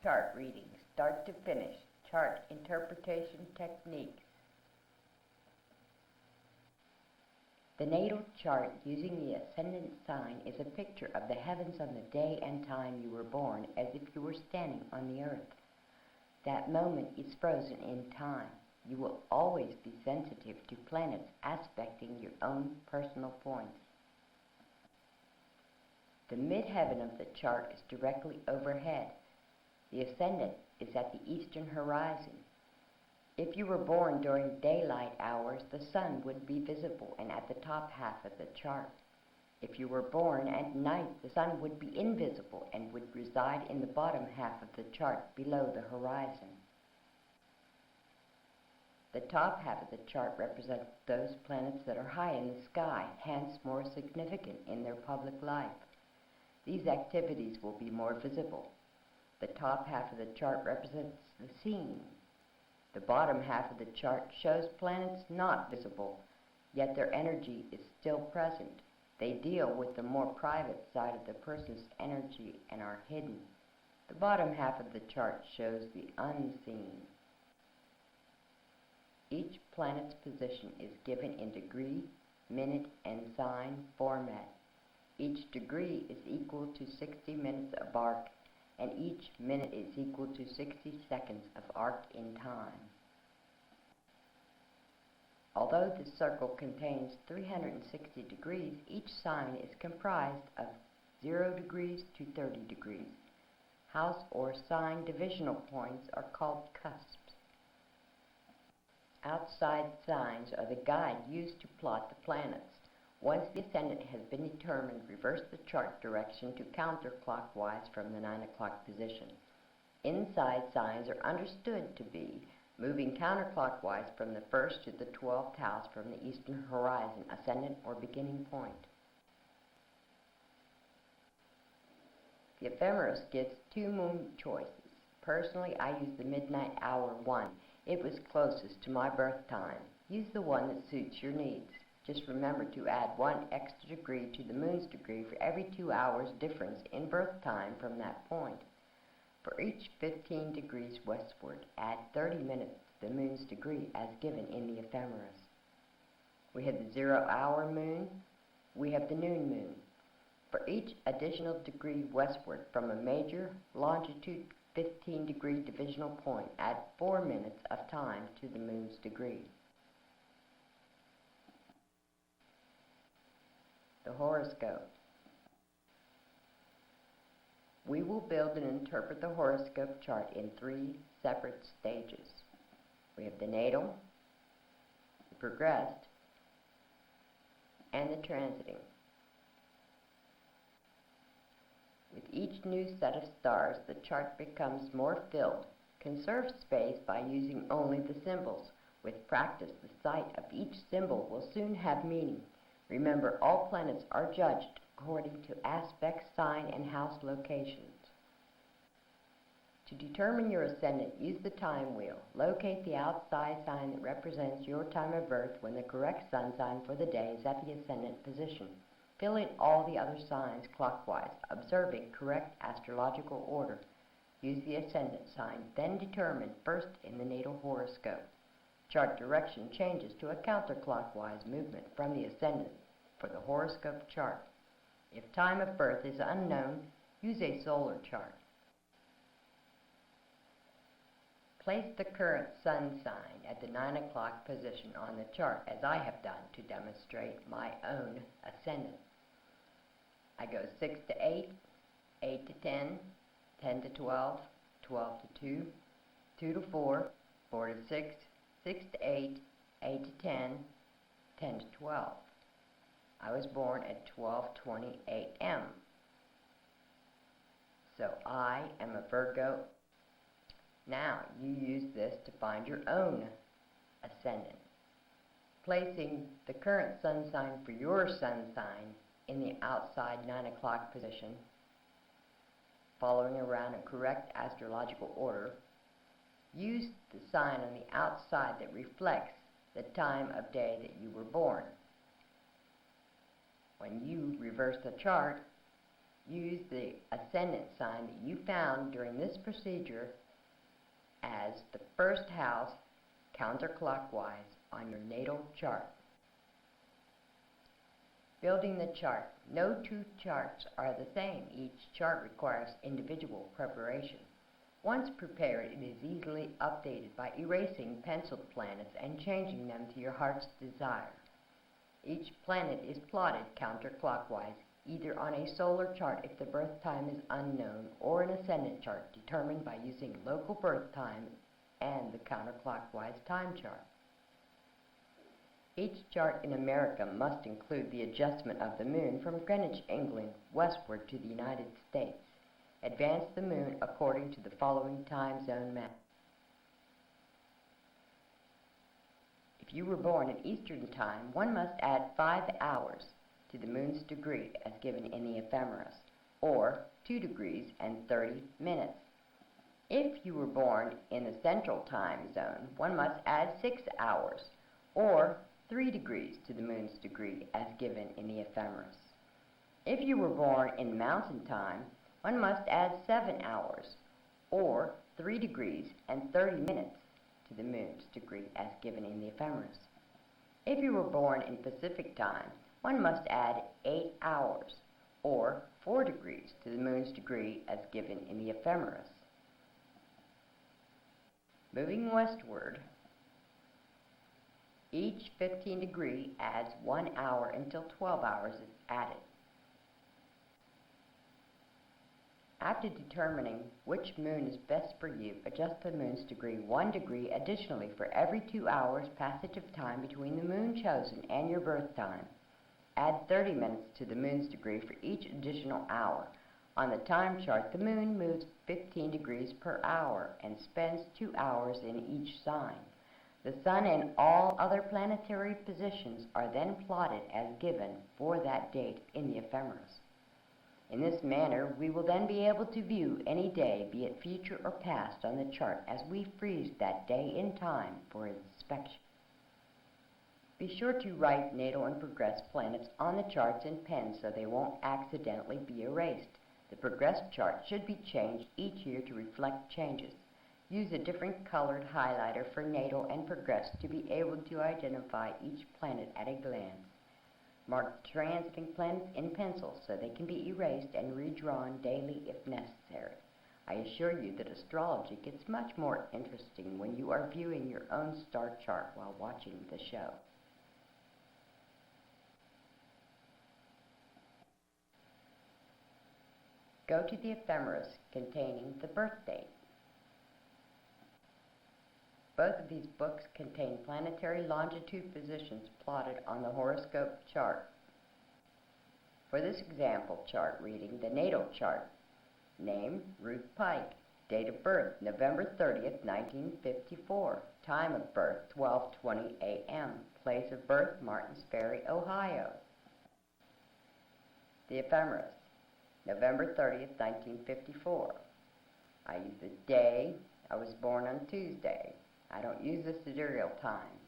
Chart reading, start to finish, chart interpretation techniques. The natal chart using the ascendant sign is a picture of the heavens on the day and time you were born, as if you were standing on the earth. That moment is frozen in time. You will always be sensitive to planets aspecting your own personal points. The midheaven of the chart is directly overhead. The ascendant is at the eastern horizon. If you were born during daylight hours, the sun would be visible and at the top half of the chart. If you were born at night, the sun would be invisible and would reside in the bottom half of the chart below the horizon. The top half of the chart represents those planets that are high in the sky, hence more significant in their public life. These activities will be more visible. The top half of the chart represents the scene. The bottom half of the chart shows planets not visible, yet their energy is still present. They deal with the more private side of the person's energy and are hidden. The bottom half of the chart shows the unseen. Each planet's position is given in degree, minute, and sign format. Each degree is equal to 60 minutes of arc, and each minute is equal to 60 seconds of arc in time. Although the circle contains 360 degrees, each sign is comprised of 0 degrees to 30 degrees. House or sign divisional points are called cusps. Outside signs are the guide used to plot the planets. Once the ascendant has been determined, reverse the chart direction to counterclockwise from the 9 o'clock position. Inside signs are understood to be moving counterclockwise from the 1st to the 12th house from the eastern horizon, ascendant or beginning point. The ephemeris gives 2 moon choices. Personally, I use the midnight hour 1. It was closest to my birth time. Use the one that suits your needs. Just remember to add 1 extra degree to the moon's degree for every 2 hours difference in birth time from that point. For each 15 degrees westward, add 30 minutes to the moon's degree as given in the ephemeris. We have the 0-hour moon. We have the noon moon. For each additional degree westward from a major longitude 15-degree divisional point, add 4 minutes of time to the moon's degree. The horoscope. We will build and interpret the horoscope chart in 3 separate stages. We have the natal, the progressed, and the transiting. With each new set of stars, the chart becomes more filled. Conserve space by using only the symbols. With practice, the sight of each symbol will soon have meaning. Remember, all planets are judged according to aspect, sign, and house locations. To determine your ascendant, use the time wheel. Locate the outside sign that represents your time of birth when the correct sun sign for the day is at the ascendant position. Fill in all the other signs clockwise, observing correct astrological order. Use the ascendant sign, then determine first in the natal horoscope. Chart direction changes to a counterclockwise movement from the ascendant for the horoscope chart. If time of birth is unknown, use a solar chart. Place the current sun sign at the 9 o'clock position on the chart, as I have done to demonstrate my own ascendant. I go 6 to 8, 8 to 10, 10 to 12, 12 to 2, 2 to 4, 4 to 6, 6 to 8, 8 to 10, 10 to 12. I was born at 12:20 a.m. So I am a Virgo. Now you use this to find your own ascendant. Placing the current sun sign for your sun sign in the outside 9 o'clock position, following around a correct astrological order, use the sign on the outside that reflects the time of day that you were born. When you reverse the chart, use the ascendant sign that you found during this procedure as the first house counterclockwise on your natal chart. Building the chart. No two charts are the same. Each chart requires individual preparation. Once prepared, it is easily updated by erasing penciled planets and changing them to your heart's desire. Each planet is plotted counterclockwise, either on a solar chart if the birth time is unknown, or an ascendant chart determined by using local birth time and the counterclockwise time chart. Each chart in America must include the adjustment of the moon from Greenwich, England, westward to the United States. Advance the moon according to the following time zone map. If you were born in Eastern Time, one must add 5 hours to the moon's degree as given in the ephemeris, or 2 degrees and 30 minutes. If you were born in the Central Time Zone, one must add 6 hours, or 3 degrees to the moon's degree as given in the ephemeris. If you were born in Mountain Time, one must add 7 hours, or 3 degrees and 30 minutes to the moon's degree as given in the ephemeris. If you were born in Pacific Time, one must add 8 hours, or 4 degrees to the moon's degree as given in the ephemeris. Moving westward, each 15 degree adds 1 hour until 12 hours is added. After determining which moon is best for you, adjust the moon's degree 1 degree additionally for every 2 hours passage of time between the moon chosen and your birth time. Add 30 minutes to the moon's degree for each additional hour. On the time chart, the moon moves 15 degrees per hour and spends 2 hours in each sign. The sun and all other planetary positions are then plotted as given for that date in the ephemeris. In this manner, we will then be able to view any day, be it future or past, on the chart as we freeze that day in time for inspection. Be sure to write natal and progressed planets on the charts in pen so they won't accidentally be erased. The progressed chart should be changed each year to reflect changes. Use a different colored highlighter for natal and progressed to be able to identify each planet at a glance. Mark transiting planets in pencil so they can be erased and redrawn daily if necessary. I assure you that astrology gets much more interesting when you are viewing your own star chart while watching the show. Go to the ephemeris containing the birth date. Both of these books contain planetary longitude positions plotted on the horoscope chart. For this example chart reading, the natal chart. Name, Ruth Pike. Date of birth, November 30th, 1954. Time of birth, 12:20 a.m. Place of birth, Martins Ferry, Ohio. The ephemeris, November 30th, 1954. I use the day. I was born on Tuesday. I don't use the sidereal time.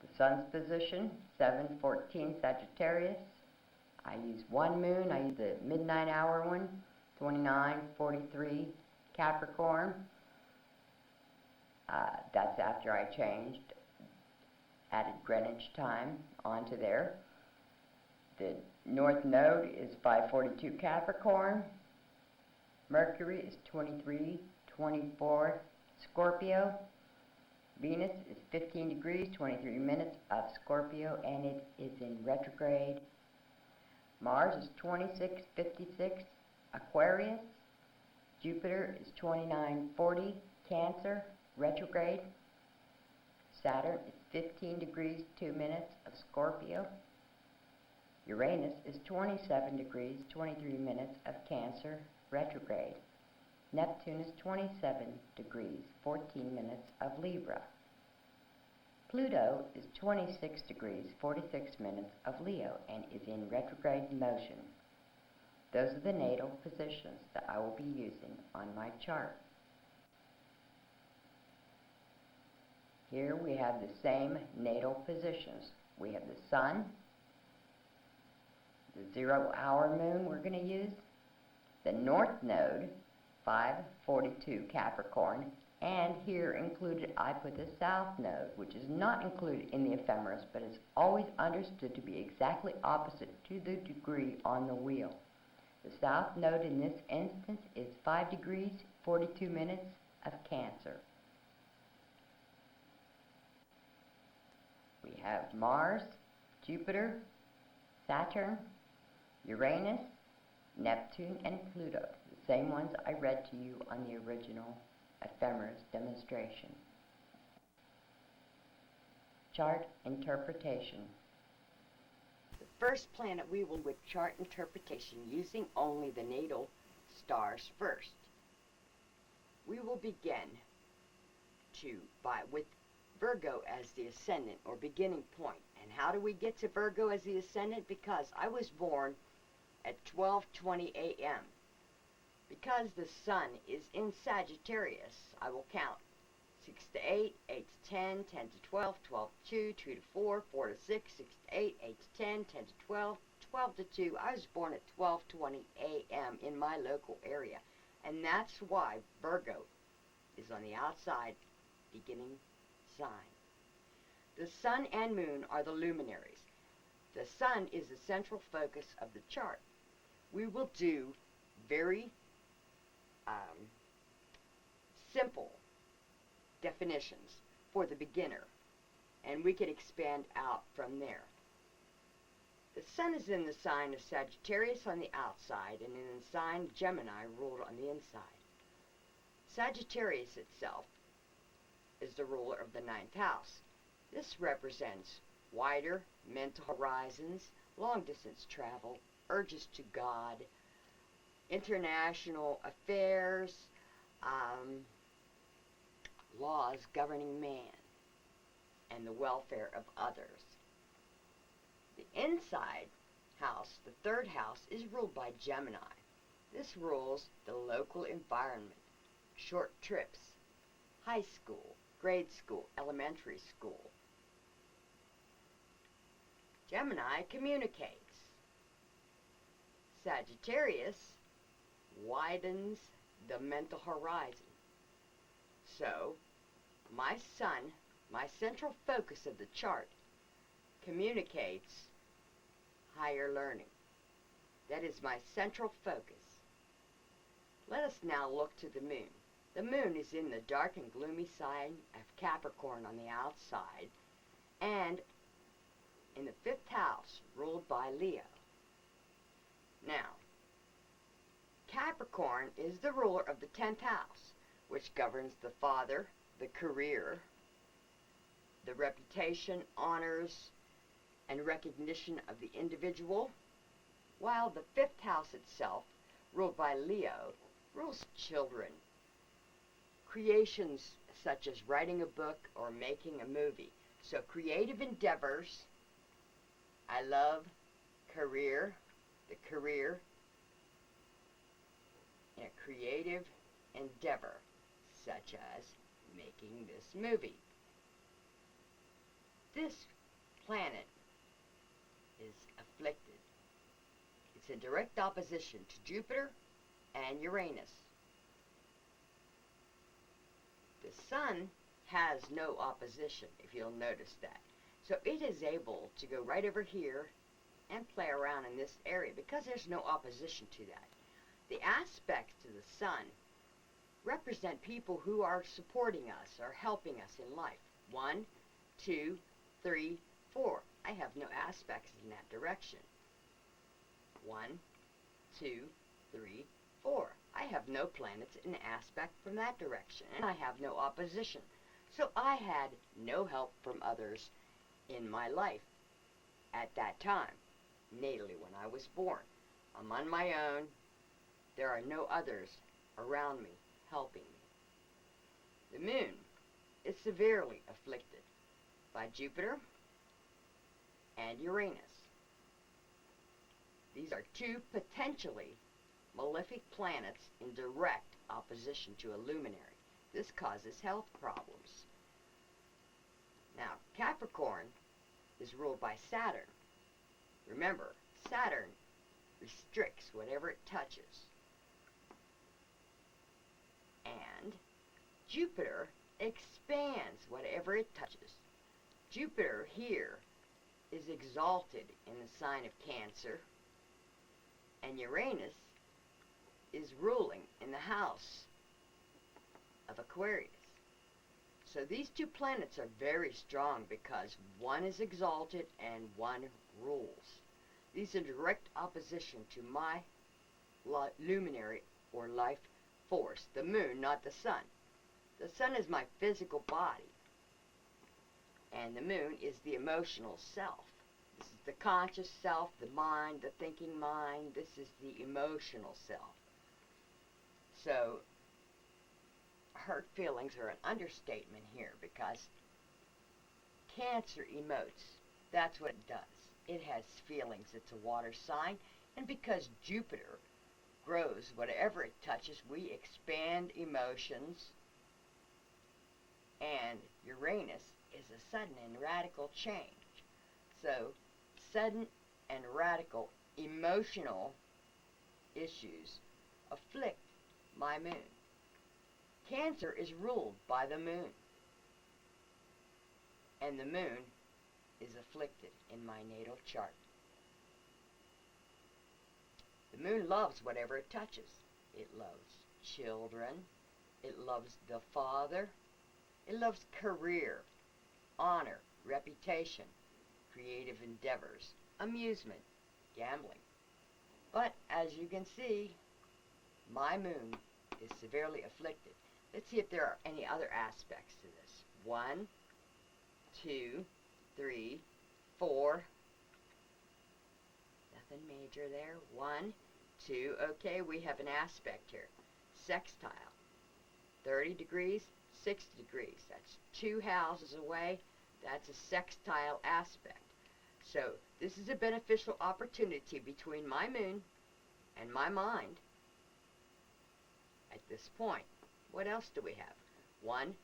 The sun's position, 7:14 Sagittarius. I use one moon. I use the midnight hour one, 29:43 Capricorn. That's after I changed, added Greenwich time onto there. The north node is 5:42 Capricorn. Mercury is 23:24 Scorpio. Venus is 15 degrees, 23 minutes of Scorpio, and it is in retrograde. Mars is 26:56 Aquarius. Jupiter is 29:40 Cancer, retrograde. Saturn is 15 degrees, 2 minutes of Scorpio. Uranus is 27 degrees, 23 minutes of Cancer, retrograde. Neptune is 27 degrees, 14 minutes of Libra. Pluto is 26 degrees, 46 minutes of Leo and is in retrograde motion. Those are the natal positions that I will be using on my chart. Here we have the same natal positions. We have the Sun, the 0-hour moon we're going to use, the North Node, 5:42 Capricorn, and here included I put the South Node, which is not included in the ephemeris, but is always understood to be exactly opposite to the degree on the wheel. The South Node in this instance is 5 degrees, 42 minutes of Cancer. We have Mars, Jupiter, Saturn, Uranus, Neptune, and Pluto, the same ones I read to you on the original ephemeris demonstration. Chart interpretation. The first planet we will with chart interpretation using only the natal stars first. We will begin with Virgo as the ascendant or beginning point. And how do we get to Virgo as the ascendant? Because I was born at 12:20 a.m. Because the sun is in Sagittarius, I will count 6 to 8, 8 to 10, 10 to 12, 12 to 2, 2 to 4, 4 to 6, 6 to 8, 8 to 10, 10 to 12, 12 to 2. I was born at 12:20 a.m. in my local area. And that's why Virgo is on the outside beginning sign. The sun and moon are the luminaries. The sun is the central focus of the chart. We will do very simple definitions for the beginner, and we can expand out from there. The sun is in the sign of Sagittarius on the outside, and in the sign Gemini ruled on the inside. Sagittarius itself is the ruler of the 9th house. This represents wider mental horizons, long-distance travel, urges to God, international affairs, laws governing man, and the welfare of others. The inside house, the 3rd house, is ruled by Gemini. This rules the local environment, short trips, high school, grade school, elementary school. Gemini communicates. Sagittarius widens the mental horizon. So, my sun, my central focus of the chart, communicates higher learning. That is my central focus. Let us now look to the moon. The moon is in the dark and gloomy sign of Capricorn on the outside, and in the 5th house, ruled by Leo. Now, Capricorn is the ruler of the 10th house, which governs the father, the career, the reputation, honors, and recognition of the individual, while the 5th house itself, ruled by Leo, rules children, creations such as writing a book or making a movie. So creative endeavors, I love career, the career in a creative endeavor, such as making this movie. This planet is afflicted. It's in direct opposition to Jupiter and Uranus. The Sun has no opposition, if you'll notice that. So it is able to go right over here and play around in this area because there's no opposition to that. The aspects to the Sun represent people who are supporting us or helping us in life. 1, 2, 3, 4. I have no aspects in that direction. 1, 2, 3, 4. I have no planets in aspect from that direction, and I have no opposition. So I had no help from others in my life at that time, natally when I was born. I'm on my own. There are no others around me helping me. The moon is severely afflicted by Jupiter and Uranus. These are two potentially malefic planets in direct opposition to a luminary. This causes health problems. Now, Capricorn is ruled by Saturn. Remember, Saturn restricts whatever it touches. And Jupiter expands whatever it touches. Jupiter here is exalted in the sign of Cancer, and Uranus is ruling in the house of Aquarius. So these two planets are very strong because one is exalted and one rules. These are direct opposition to my luminary or life force, the moon, not the sun. The sun is my physical body, and the moon is the emotional self. This is the conscious self, the mind, the thinking mind. This is the emotional self. So, hurt feelings are an understatement here because Cancer emotes. That's what it does. It has feelings. It's a water sign. And because Jupiter grows whatever it touches, we expand emotions. And Uranus is a sudden and radical change. So, sudden and radical emotional issues afflict my moon. Cancer is ruled by the moon, and the moon is afflicted in my natal chart. The moon loves whatever it touches. It loves children. It loves the father. It loves career, honor, reputation, creative endeavors, amusement, gambling. But as you can see, my moon is severely afflicted. Let's see if there are any other aspects to this. 1, 2, 3, 4. Nothing major there. 1, 2. Okay, we have an aspect here. Sextile. 30 degrees, 60 degrees. That's 2 houses away. That's a sextile aspect. So this is a beneficial opportunity between my moon and my mind at this point. What else do we have? 1,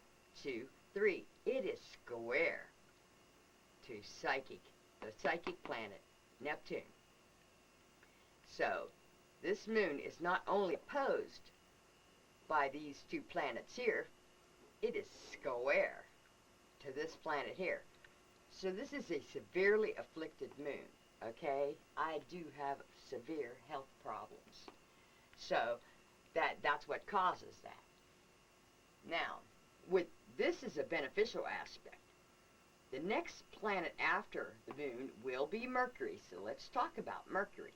2, 3. It is square to the psychic planet, Neptune. So, this moon is not only opposed by these two planets here, it is square to this planet here. So this is a severely afflicted moon, okay? I do have severe health problems. So, that's what causes that. Now, this is a beneficial aspect. The next planet after the moon will be Mercury. So let's talk about Mercury.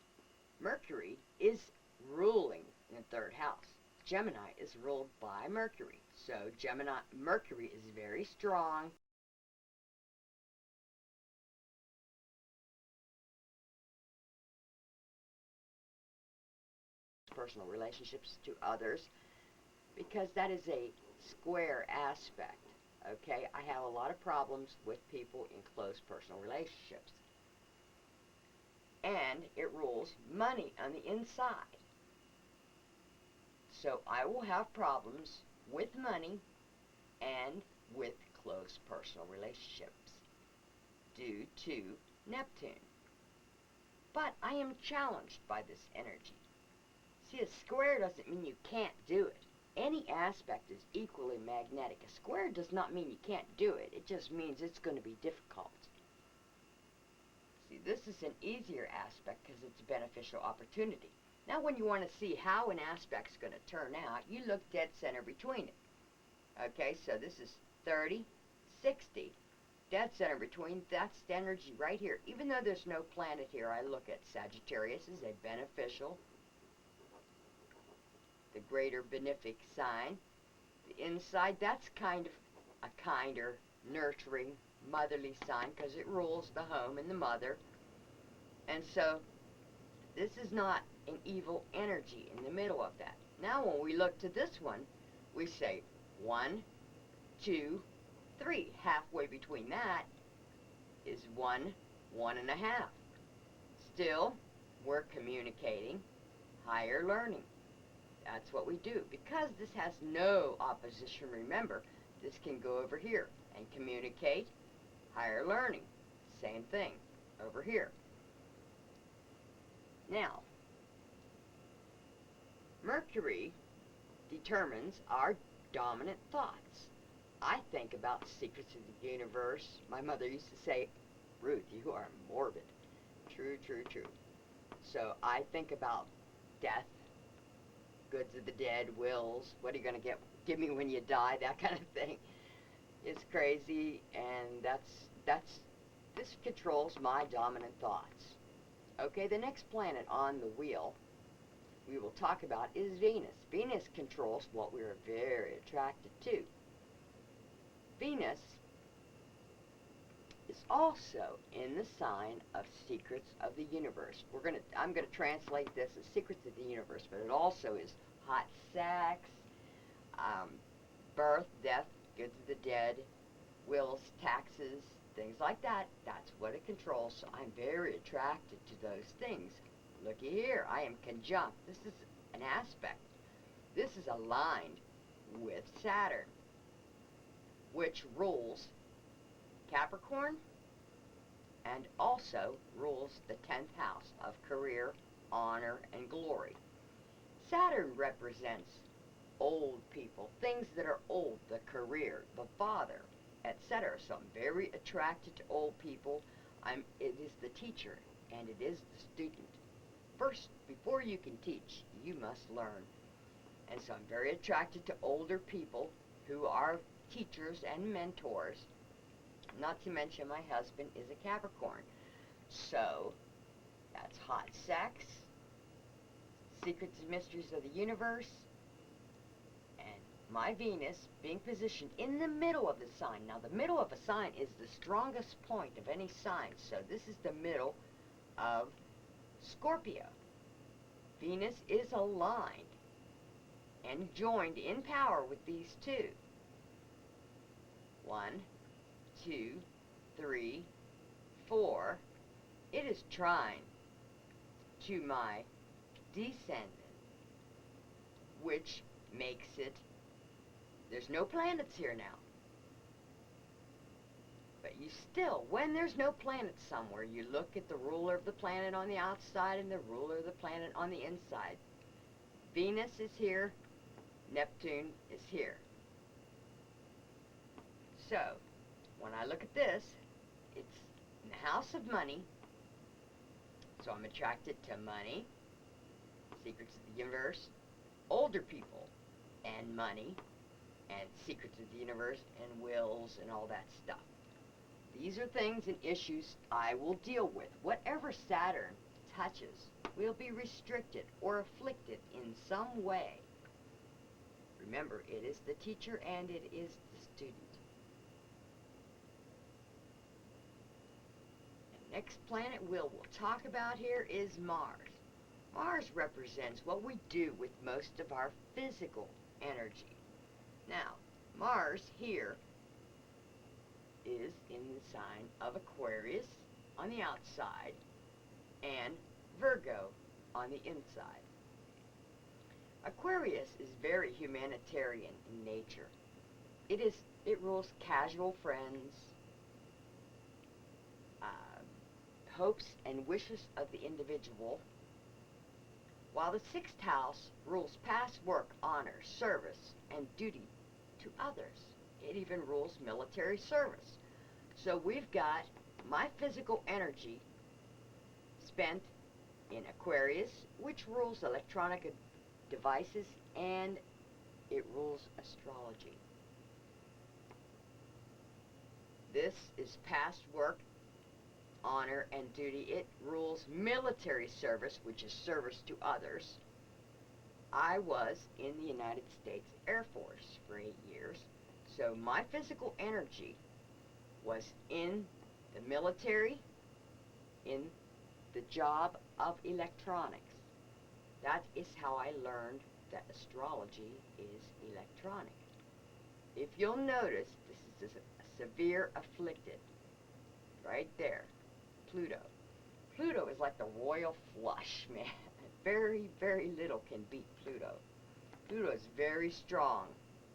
Mercury is ruling in the 3rd house. Gemini is ruled by Mercury. So Mercury is very strong. Personal relationships to others, because that is a square aspect. Okay, I have a lot of problems with people in close personal relationships. and it rules money on the inside. So I will have problems with money and with close personal relationships due to Neptune. But I am challenged by this energy. See, a square doesn't mean you can't do it. Any aspect is equally magnetic. A square does not mean you can't do it. It just means it's going to be difficult. See, this is an easier aspect because it's a beneficial opportunity. Now when you want to see how an aspect's going to turn out, you look dead center between it. Okay, so this is 30, 60. Dead center between, that's the energy right here. Even though there's no planet here, I look at Sagittarius as a beneficial, the greater benefic sign. The inside, that's kind of a kinder, nurturing, motherly sign because it rules the home and the mother. And so this is not an evil energy in the middle of that. Now when we look to this one, we say 1, 2, 3. Halfway between that is 1, 1.5. Still, we're communicating higher learning. That's what we do. Because this has no opposition, remember, this can go over here and communicate higher learning. Same thing over here. Now, Mercury determines our dominant thoughts. I think about secrets of the universe. My mother used to say, Ruth, you are morbid. True, true, true. So I think about death, goods of the dead, wills, what are you going to give me when you die, that kind of thing. It's crazy, and this controls my dominant thoughts. Okay, the next planet on the wheel we will talk about is Venus. Venus controls what we are very attracted to. Venus is also in the sign of secrets of the universe. I'm gonna translate this as secrets of the universe, but it also is hot sex, birth, death, goods of the dead, wills, taxes, things like that. That's what it controls. So I'm very attracted to those things. Looky here, I am conjunct. This is an aspect. This is aligned with Saturn, which rules Capricorn and also rules the 10th house of career, honor, and glory. Saturn represents old people, things that are old, the career, the father, etc. So I'm very attracted to old people. It is the teacher and it is the student. First, before you can teach, you must learn. And so I'm very attracted to older people who are teachers and mentors. Not to mention my husband is a Capricorn. So, that's hot sex, secrets and mysteries of the universe, and my Venus being positioned in the middle of the sign. Now, the middle of a sign is the strongest point of any sign. So, this is the middle of Scorpio. Venus is aligned and joined in power with these two. 1, 2, 3, 4. It is trine to my descendant, which makes it, there's no planets here now. But you still, when there's no planets somewhere, you look at the ruler of the planet on the outside and the ruler of the planet on the inside. Venus is here, Neptune is here. So, when I look at this, it's in the house of money. So I'm attracted to money, secrets of the universe, older people, and money, and secrets of the universe, and wills, and all that stuff. These are things and issues I will deal with. Whatever Saturn touches will be restricted or afflicted in some way. Remember, it is the teacher and it is the student. The next planet we'll talk about here is Mars. Mars represents what we do with most of our physical energy. Now, Mars here is in the sign of Aquarius on the outside, and Virgo on the inside. Aquarius is very humanitarian in nature. It rules casual friends, hopes and wishes of the individual, while the sixth house rules past work, honor, service, and duty to others. It even rules military service. So we've got my physical energy spent in Aquarius, which rules electronic devices, and it rules astrology. This is past work, honor, and duty. It rules military service, which is service to others. I was in the United States Air Force for 8 years, so my physical energy was in the military, in the job of electronics. That is how I learned that astrology is electronic. If you'll notice, this is a severe afflicted, right there, Pluto. Pluto is like the royal flush, man. Very, very little can beat Pluto. Pluto is very strong,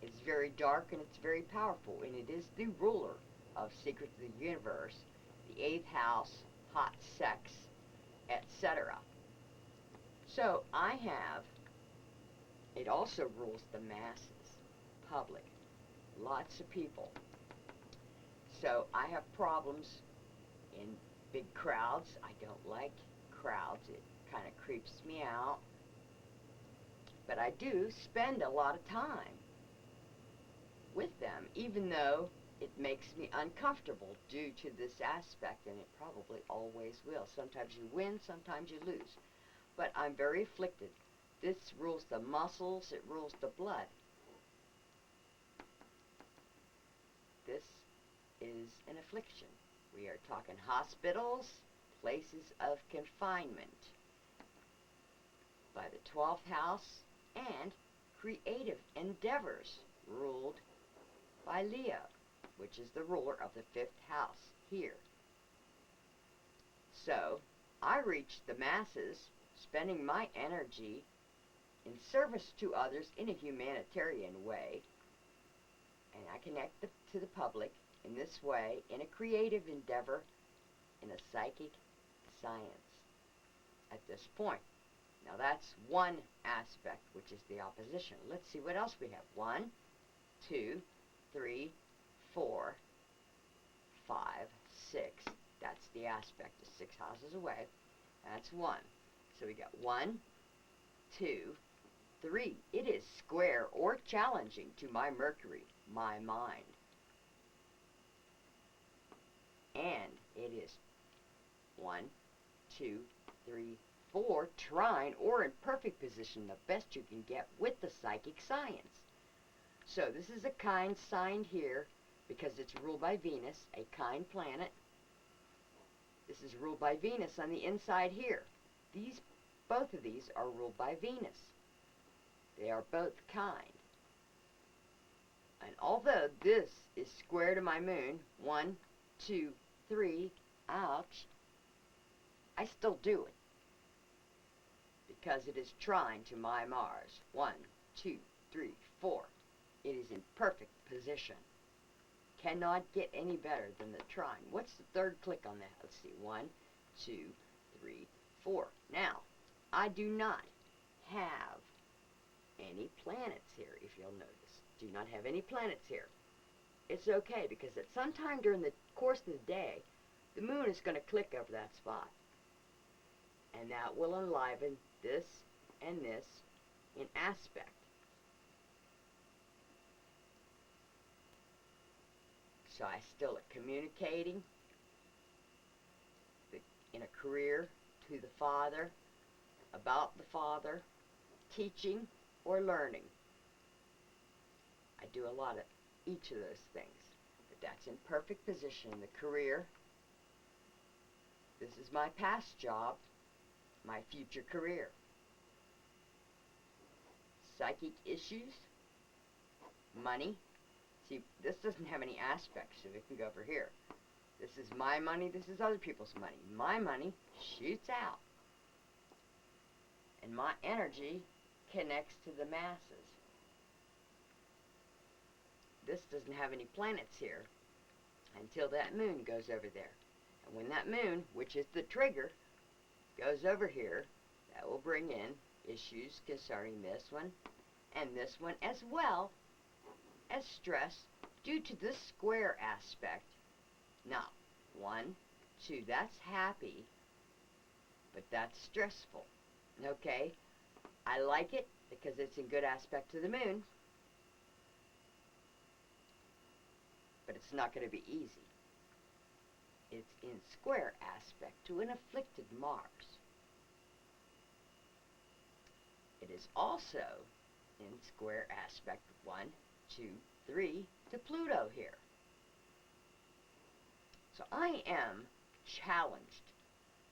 it's very dark, and it's very powerful, and it is the ruler of secrets of the universe, the 8th house, hot sex, etc. So I have, it also rules the masses, public, lots of people. So I have problems in big crowds. I don't like crowds. It kind of creeps me out. But I do spend a lot of time with them, even though it makes me uncomfortable due to this aspect, and it probably always will. Sometimes you win, sometimes you lose. But I'm very afflicted. This rules the muscles, it rules the blood. This is an affliction. We are talking hospitals, places of confinement, by the 12th house, and creative endeavors ruled by Leo, which is the ruler of the 5th house here. So I reach the masses, spending my energy in service to others in a humanitarian way, and I connect to the public in this way, in a creative endeavor, in a psychic science at this point. Now that's one aspect, which is the opposition. Let's see what else we have. 1, 2, 3, 4, 5, 6. That's the aspect, is 6 houses away. That's 1. So we got 1, 2, 3. It is square or challenging to my Mercury, my mind. And it is 1, 2, 3, 4, trine or in perfect position, the best you can get with the psychic science. So this is a kind sign here because it's ruled by Venus, a kind planet. This is ruled by Venus on the inside here. Both of these are ruled by Venus. They are both kind. And although this is square to my moon, 1, 2, 3, ouch, I still do it because it is trine to my Mars. 1, 2, 3, 4. It is in perfect position. Cannot get any better than the trine. What's the third click on that? Let's see. 1, 2, 3, 4. Now, I do not have any planets here, if you'll notice. Do not have any planets here. It's okay, because at some time during the course of the day, the moon is going to click over that spot. And that will enliven this and this in aspect. So I still am communicating in a career to the Father, about the Father, teaching or learning. I do a lot of each of those things, but that's in perfect position in the career. This is my past job, my future career. Psychic issues, money. See, this doesn't have any aspects, so we can go over here. This is my money, this is other people's money. My money shoots out. And my energy connects to the masses. This doesn't have any planets here until that moon goes over there. And when that moon, which is the trigger, goes over here, that will bring in issues concerning this one and this one, as well as stress due to this square aspect. Now, 1, 2, that's happy, but that's stressful. Okay? I like it because it's in good aspect to the moon, but it's not going to be easy. It's in square aspect to an afflicted Mars. It is also in square aspect 1, 2, 3 to Pluto here. So I am challenged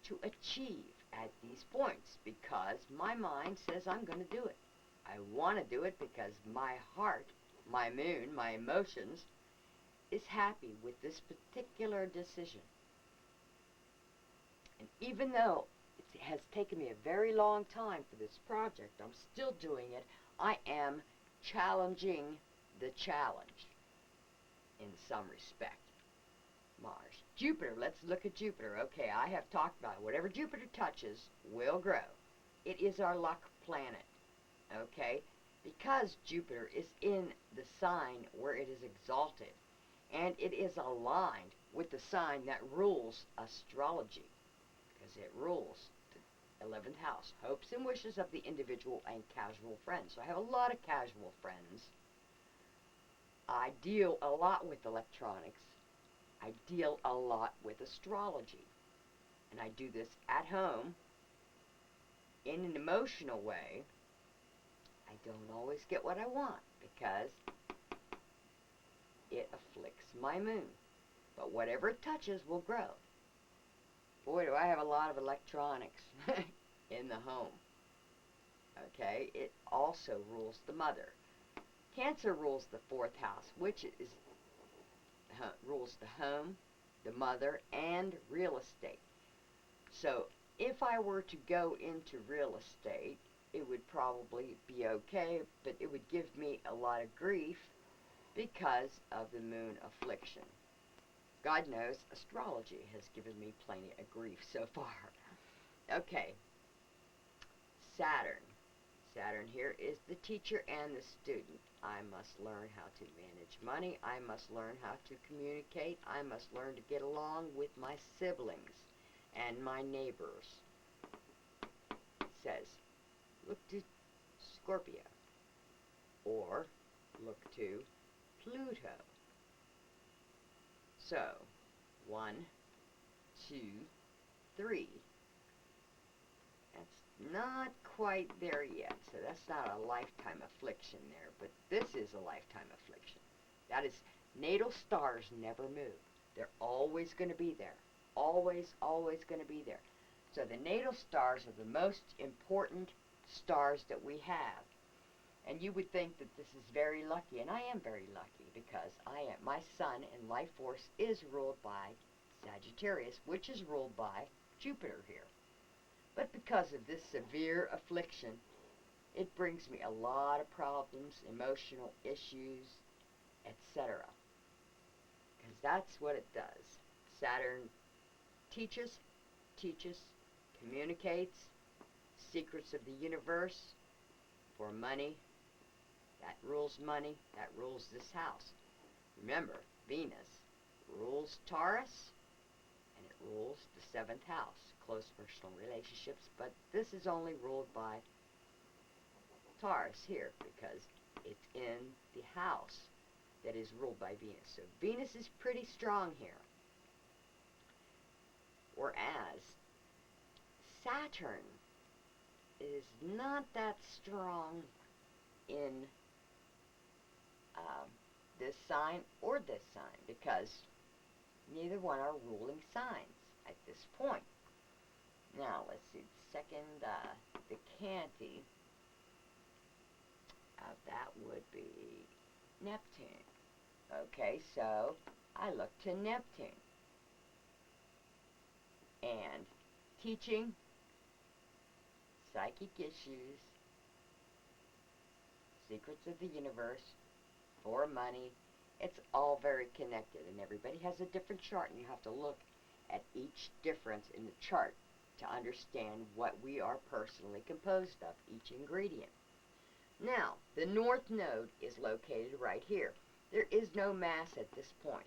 to achieve at these points because my mind says I'm going to do it. I want to do it because my heart, my moon, my emotions is happy with this particular decision. And even though it has taken me a very long time for this project, I'm still doing it. I am challenging the challenge in some respect. Mars. Jupiter, let's look at Jupiter. Okay, I have talked about it. Whatever Jupiter touches will grow. It is our luck planet. Okay? Because Jupiter is in the sign where it is exalted, and it is aligned with the sign that rules astrology, because it rules the 11th house, hopes and wishes of the individual and casual friends. So I have a lot of casual friends. I deal a lot with electronics. I deal a lot with astrology. And I do this at home in an emotional way. I don't always get what I want because it afflicts my moon. But whatever it touches will grow. Boy, do I have a lot of electronics in the home. Okay, it also rules the mother. Cancer rules the 4th house, which is rules the home, the mother, and real estate. So if I were to go into real estate, it would probably be okay, but it would give me a lot of grief because of the moon affliction. God knows astrology has given me plenty of grief so far. Okay, Saturn. Saturn here is the teacher and the student. I must learn how to manage money. I must learn how to communicate. I must learn to get along with my siblings and my neighbors. It says, look to Scorpio or look to Pluto. So, 1, 2, 3. That's not quite there yet, so that's not a lifetime affliction there, but this is a lifetime affliction. That is, natal stars never move. They're always going to be there. Always, always going to be there. So the natal stars are the most important stars that we have. And you would think that this is very lucky, and I am very lucky because my sun and life force is ruled by Sagittarius, which is ruled by Jupiter here. But because of this severe affliction, it brings me a lot of problems, emotional issues, etc. Because that's what it does. Saturn teaches, communicates, secrets of the universe for money. That rules money, that rules this house. Remember, Venus rules Taurus, and it rules the 7th house, close personal relationships, but this is only ruled by Taurus here because it's in the house that is ruled by Venus. So Venus is pretty strong here. Whereas Saturn is not that strong in this sign or this sign because neither one are ruling signs at this point. Now, let's see, second, the Canty of that would be Neptune. Okay, so I look to Neptune. and teaching, psychic issues, secrets of the universe, for money. It's all very connected, and everybody has a different chart, and you have to look at each difference in the chart to understand what we are personally composed of, each ingredient. Now, the North Node is located right here. There is no mass at this point.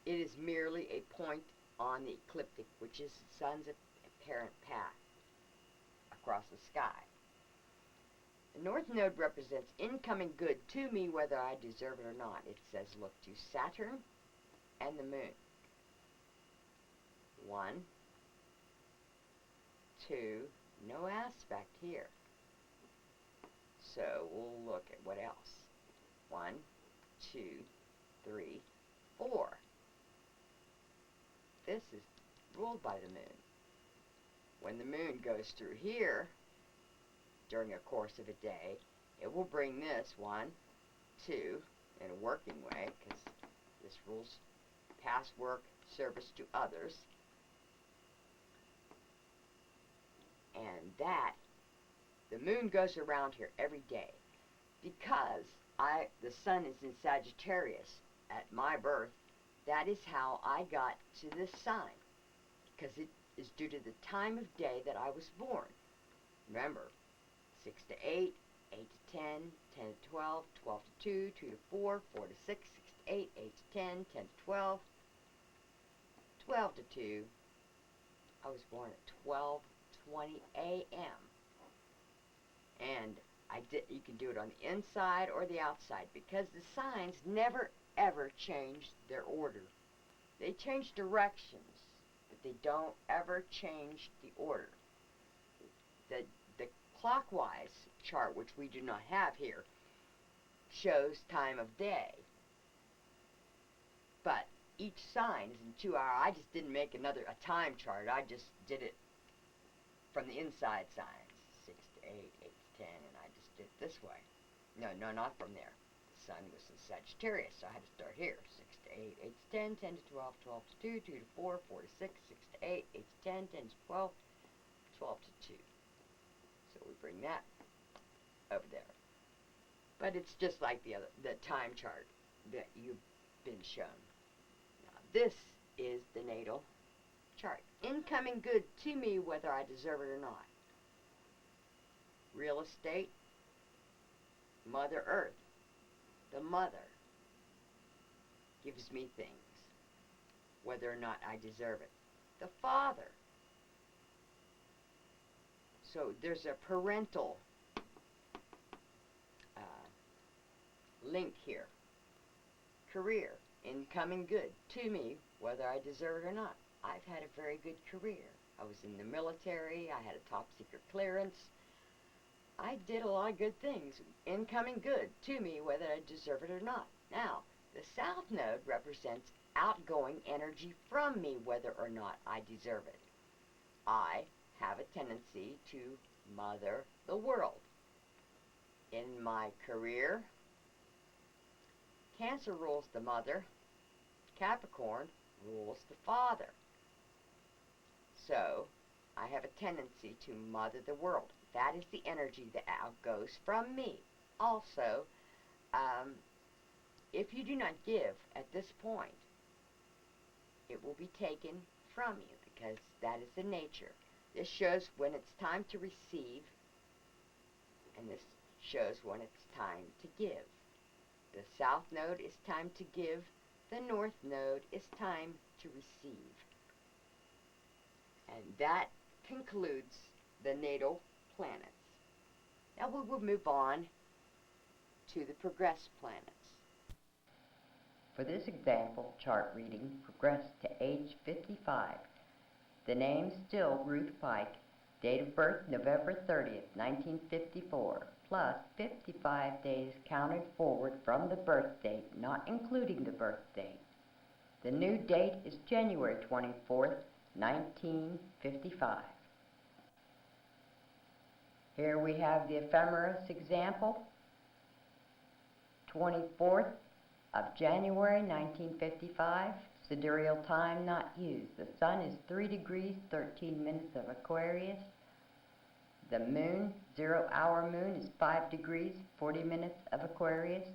It is merely a point on the ecliptic, which is the sun's apparent path across the sky. The North Node represents incoming good to me whether I deserve it or not. It says look to Saturn and the Moon. 1, 2, no aspect here. So we'll look at what else. 1, 2, 3, 4. This is ruled by the Moon. When the Moon goes through here, during a course of a day, it will bring this 1, 2, in a working way, because this rules past work, service to others. And that, the Moon goes around here every day. Because the Sun is in Sagittarius at my birth, that is how I got to this sign. Because it is due to the time of day that I was born. Remember, 6 to 8, 8 to 10, 10 to 12, 12 to 2, 2 to 4, 4 to 6, 6 to 8, 8 to 10, 10 to 12, 12 to 2. I was born at 12:20 a.m. And you can do it on the inside or the outside, because the signs never ever change their order. They change directions, but they don't ever change the order. The clockwise chart, which we do not have here, shows time of day. But each sign is in 2 hours. I just didn't make a time chart. I just did it from the inside signs. 6 to 8, 8 to 10, and I just did it this way. No, not from there. The Sun was in Sagittarius, so I had to start here. 6 to 8, 8 to 10, 10 to 12, 12 to 2, 2 to 4, 4 to 6, 6 to 8, 8 to 10, 10 to 12, 12 to 2. So we bring that over there. But it's just like the time chart that you've been shown. Now, this is the natal chart. Incoming good to me whether I deserve it or not. Real estate, Mother Earth. The mother gives me things, whether or not I deserve it. The father. So there's a parental link here. Career, incoming good to me, whether I deserve it or not. I've had a very good career. I was in the military. I had a top secret clearance. I did a lot of good things. Incoming good to me, whether I deserve it or not. Now, the South Node represents outgoing energy from me, whether or not I deserve it. I have a tendency to mother the world. In my career, Cancer rules the mother. Capricorn rules the father. So, I have a tendency to mother the world. That is the energy that outgoes from me. Also, if you do not give at this point, it will be taken from you, because that is the nature. This shows when it's time to receive, and this shows when it's time to give. The South Node is time to give. The North Node is time to receive. And that concludes the natal planets. Now we will move on to the progressed planets. For this example chart reading, progress to age 55. The name still Ruth Pike. Date of birth November 30th, 1954, plus 55 days counted forward from the birth date, not including the birth date. The new date is January 24th, 1955. Here we have the ephemeris example. 24th of January 1955, Sidereal time not used. The sun is 3 degrees, 13 minutes of Aquarius. The moon, 0 hour moon, is 5 degrees, 40 minutes of Aquarius.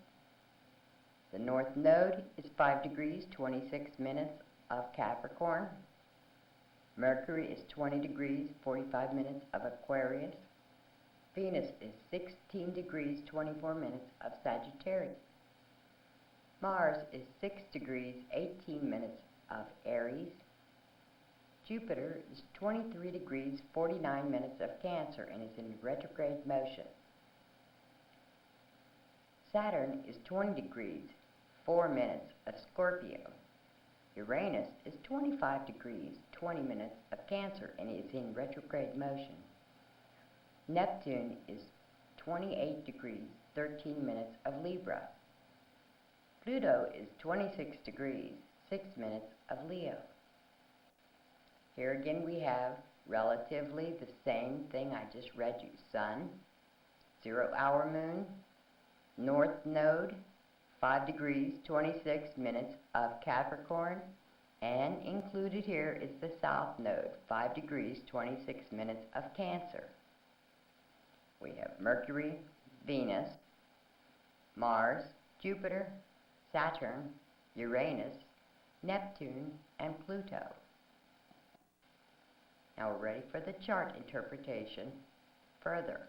The north node is 5 degrees, 26 minutes of Capricorn. Mercury is 20 degrees, 45 minutes of Aquarius. Venus is 16 degrees, 24 minutes of Sagittarius. Mars is 6 degrees, 18 minutes of Aries. Jupiter is 23 degrees, 49 minutes of Cancer and is in retrograde motion. Saturn is 20 degrees, 4 minutes of Scorpio. Uranus is 25 degrees, 20 minutes of Cancer and is in retrograde motion. Neptune is 28 degrees, 13 minutes of Libra. Pluto is 26 degrees, 6 minutes of Leo. Here again we have relatively the same thing I just read you. Sun, 0 hour moon, north node, 5 degrees, 26 minutes of Capricorn, and included here is the south node, 5 degrees, 26 minutes of Cancer. We have Mercury, Venus, Mars, Jupiter, Saturn, Uranus, Neptune, and Pluto. Now we're ready for the chart interpretation further.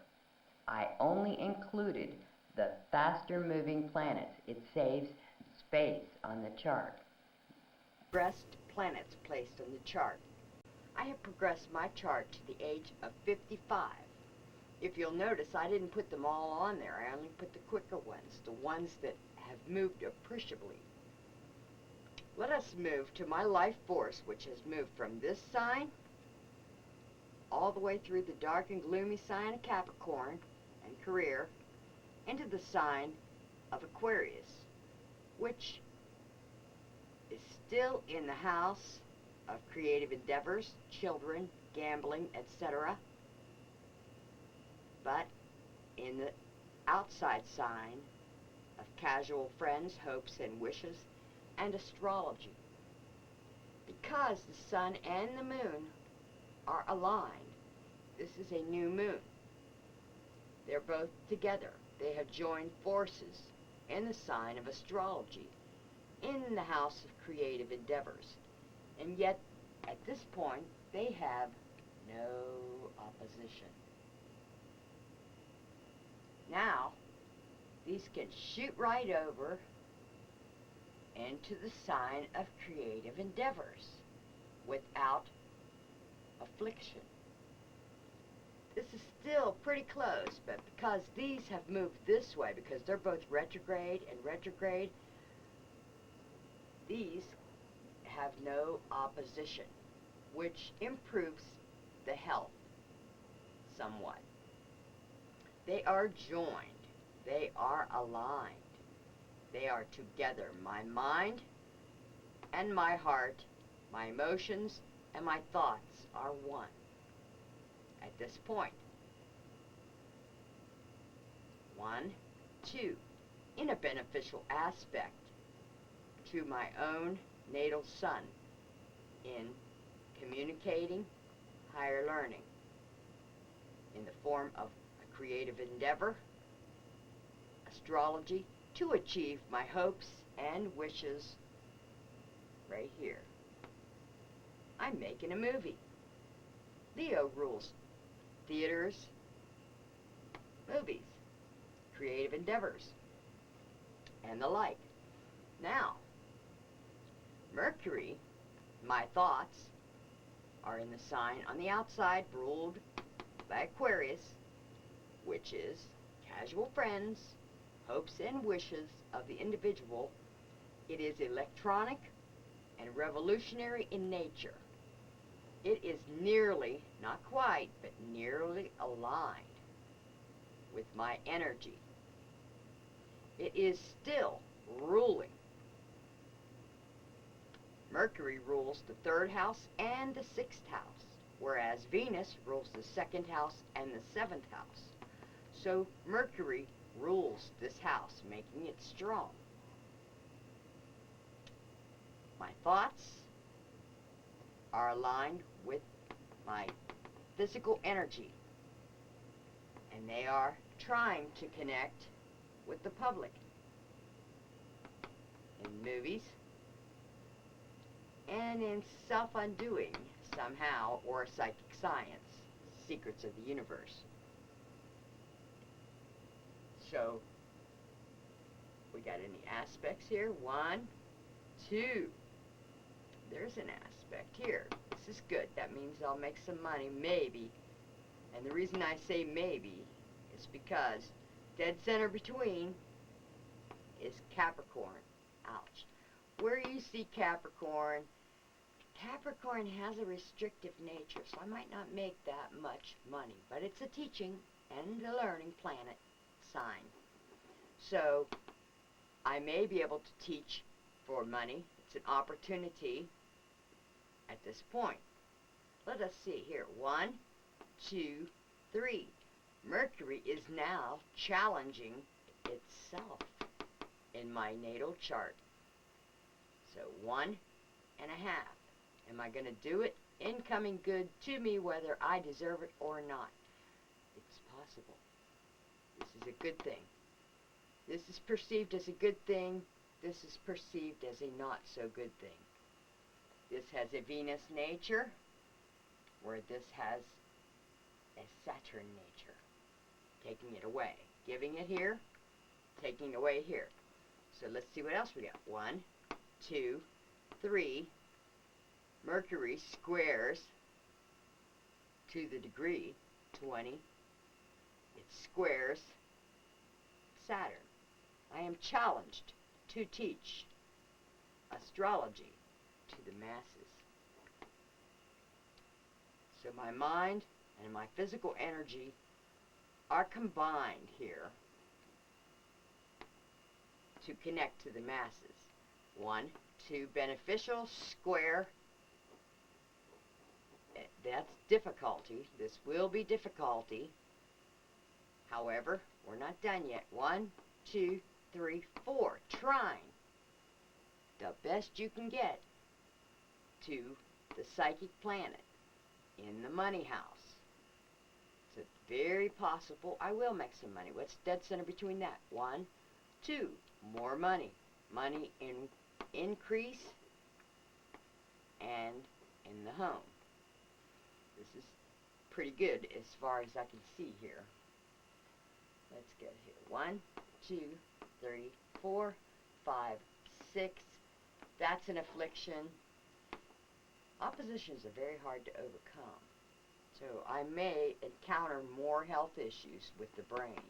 I only included the faster moving planets. It saves space on the chart. Progressed planets placed on the chart. I have progressed my chart to the age of 55. If you'll notice, I didn't put them all on there. I only put the quicker ones, the ones that have moved appreciably. Let us move to my life force, which has moved from this sign all the way through the dark and gloomy sign of Capricorn and career into the sign of Aquarius, which is still in the house of creative endeavors, children, gambling, etc., but in the outside sign of casual friends, hopes, and wishes, and astrology. Because the sun and the moon are aligned, this is a new moon. They're both together. They have joined forces in the sign of astrology, in the house of creative endeavors. And yet, at this point, they have no opposition. Now, these can shoot right over into the sign of creative endeavors without affliction. This is still pretty close, but because these have moved this way, because they're both retrograde and retrograde, these have no opposition, which improves the health somewhat. They are joined. They are aligned. They are together. My mind and my heart, my emotions and my thoughts are one at this point. 1, 2, in a beneficial aspect to my own natal sun in communicating higher learning in the form of a creative endeavor, astrology, to achieve my hopes and wishes right here. I'm making a movie. Leo rules theaters, movies, creative endeavors, and the like. Now, Mercury, my thoughts, are in the sign on the outside ruled by Aquarius, which is casual friends, hopes and wishes of the individual. It is electronic and revolutionary in nature. It is nearly, not quite, but nearly aligned with my energy. It is still ruling. Mercury rules the 3rd house and the 6th house, whereas Venus rules the 2nd house and the 7th house. So Mercury rules this house, making it strong. My thoughts are aligned with my physical energy, and they are trying to connect with the public in movies and in self-undoing somehow, or psychic science, secrets of the universe. So, we got any aspects here? 1, 2. There's an aspect here. This is good. That means I'll make some money, maybe. And the reason I say maybe is because dead center between is Capricorn. Ouch. Where you see Capricorn, Capricorn has a restrictive nature, so I might not make that much money. But it's a teaching and a learning planet sign. So, I may be able to teach for money. It's an opportunity at this point. Let us see here. 1, 2, 3. Mercury is now challenging itself in my natal chart. So 1.5. Am I going to do it? Incoming good to me whether I deserve it or not. It's possible. This is a good thing. This is perceived as a good thing. This is perceived as a not so good thing. This has a Venus nature, where this has a Saturn nature. Taking it away. Giving it here, taking away here. So let's see what else we got. 1, 2, 3. Mercury squares to the degree 20. It squares Saturn. I am challenged to teach astrology to the masses. So my mind and my physical energy are combined here to connect to the masses. 1, 2, beneficial square. That's difficulty. This will be difficulty. However, we're not done yet. 1, 2, 3, 4. Trine. The best you can get to the psychic planet in the money house. So it's very possible I will make some money. What's dead center between that? 1, 2. More money. Money in increase and in the home. This is pretty good as far as I can see here. Let's get here. 1, 2, 3, 4, 5, 6. That's an affliction. Oppositions are very hard to overcome. So I may encounter more health issues with the brain,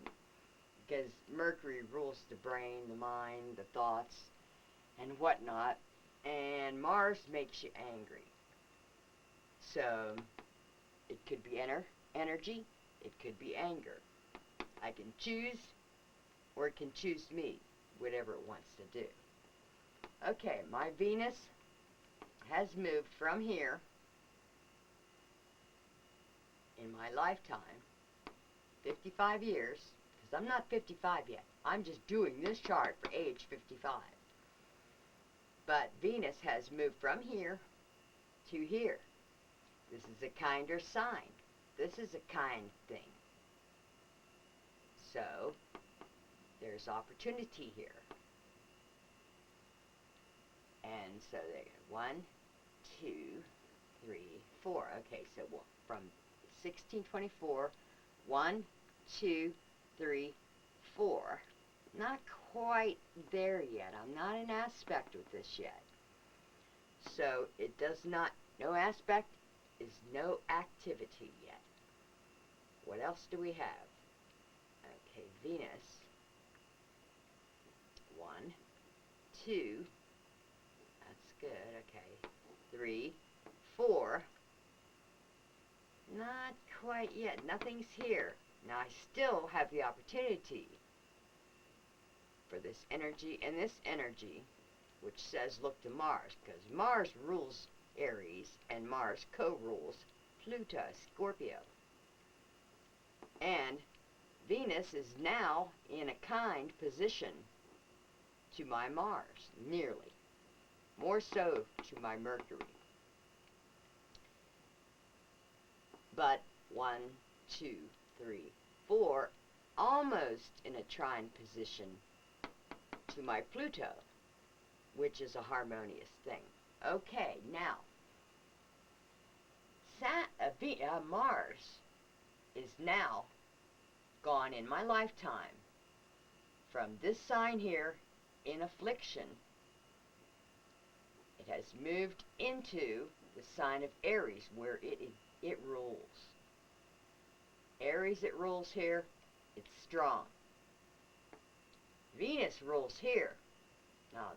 because Mercury rules the brain, the mind, the thoughts, and whatnot, and Mars makes you angry. So it could be energy, it could be anger. I can choose, or it can choose me, whatever it wants to do. Okay, my Venus has moved from here in my lifetime, 55 years, because I'm not 55 yet. I'm just doing this chart for age 55. But Venus has moved from here to here. This is a kinder sign. This is a kind thing. So, there's opportunity here. And so there, 1, 2, 3, 4. Okay, so from 1624, 1, 2, 3, 4. Not quite there yet. I'm not in aspect with this yet. So it does not, no aspect is no activity yet. What else do we have? Okay, Venus. 1, 2. That's good. Okay. 3, 4. Not quite yet. Nothing's here. Now I still have the opportunity for this energy and this energy, which says look to Mars, because Mars rules Aries and Mars co-rules Pluto, Scorpio. And Venus is now in a kind position to my Mars, nearly. more so to my Mercury. But 1, 2, 3, 4, almost in a trine position to my Pluto, which is a harmonious thing. Okay, now, Mars is now gone in my lifetime from this sign here in affliction. It has moved into the sign of Aries, where it rules. Aries, it rules here. It's strong. Venus rules here. Now,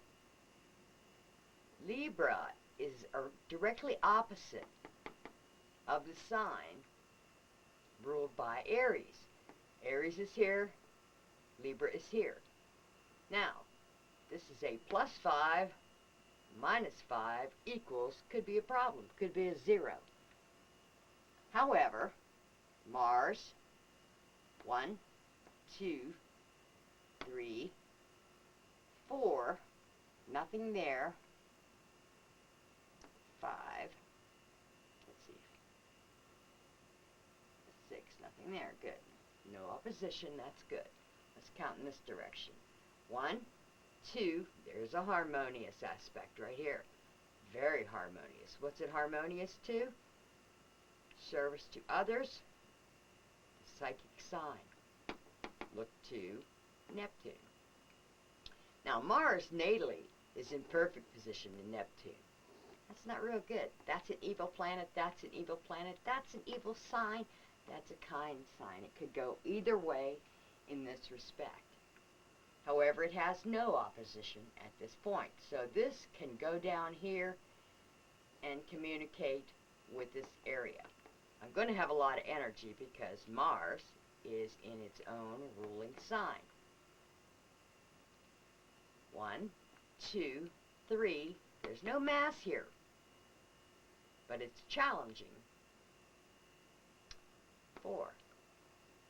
Libra is directly opposite of the sign ruled by Aries. Aries is here. Libra is here. Now, this is a +5, -5 equals, could be a problem, could be a 0. However, Mars, 1, 2, 3, 4, nothing there, 5, let's see, 6, nothing there, good. No opposition, that's good. Let's count in this direction. 1, 2, there's a harmonious aspect right here. Very harmonious. What's it harmonious to? Service to others, psychic sign. Look to Neptune. Now Mars natally is in perfect position in Neptune. That's not real good. That's an evil planet, that's an evil planet, that's an evil sign, that's a kind sign. It could go either way in this respect. However, it has no opposition at this point. So this can go down here and communicate with this area. I'm going to have a lot of energy because Mars is in its own ruling sign. 1, 2, 3. There's no mass here, but it's challenging. 4.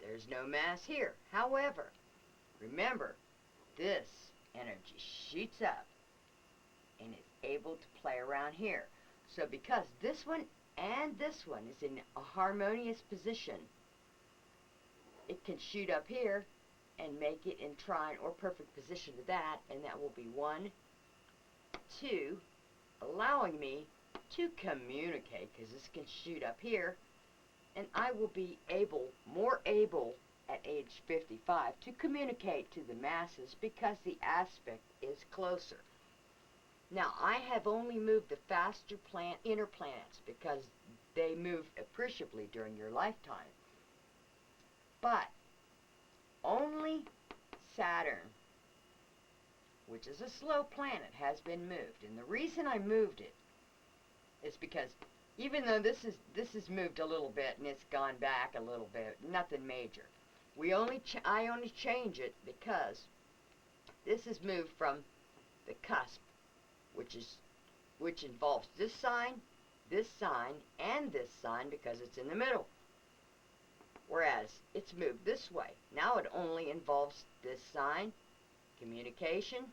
There's no mass here. However, remember, this energy shoots up and is able to play around here. So because this one and this one is in a harmonious position, it can shoot up here and make it in trine or perfect position to that, and that will be 1, 2, allowing me to communicate, because this can shoot up here, and I will be more able at age 55 to communicate to the masses because the aspect is closer. Now, I have only moved the faster inner planets because they move appreciably during your lifetime. But only Saturn, which is a slow planet, has been moved. And the reason I moved it is because even though this is moved a little bit and it's gone back a little bit, nothing major. I only change it because this is moved from the cusp, which involves this sign, and this sign because it's in the middle. Whereas it's moved this way. Now it only involves this sign, communication,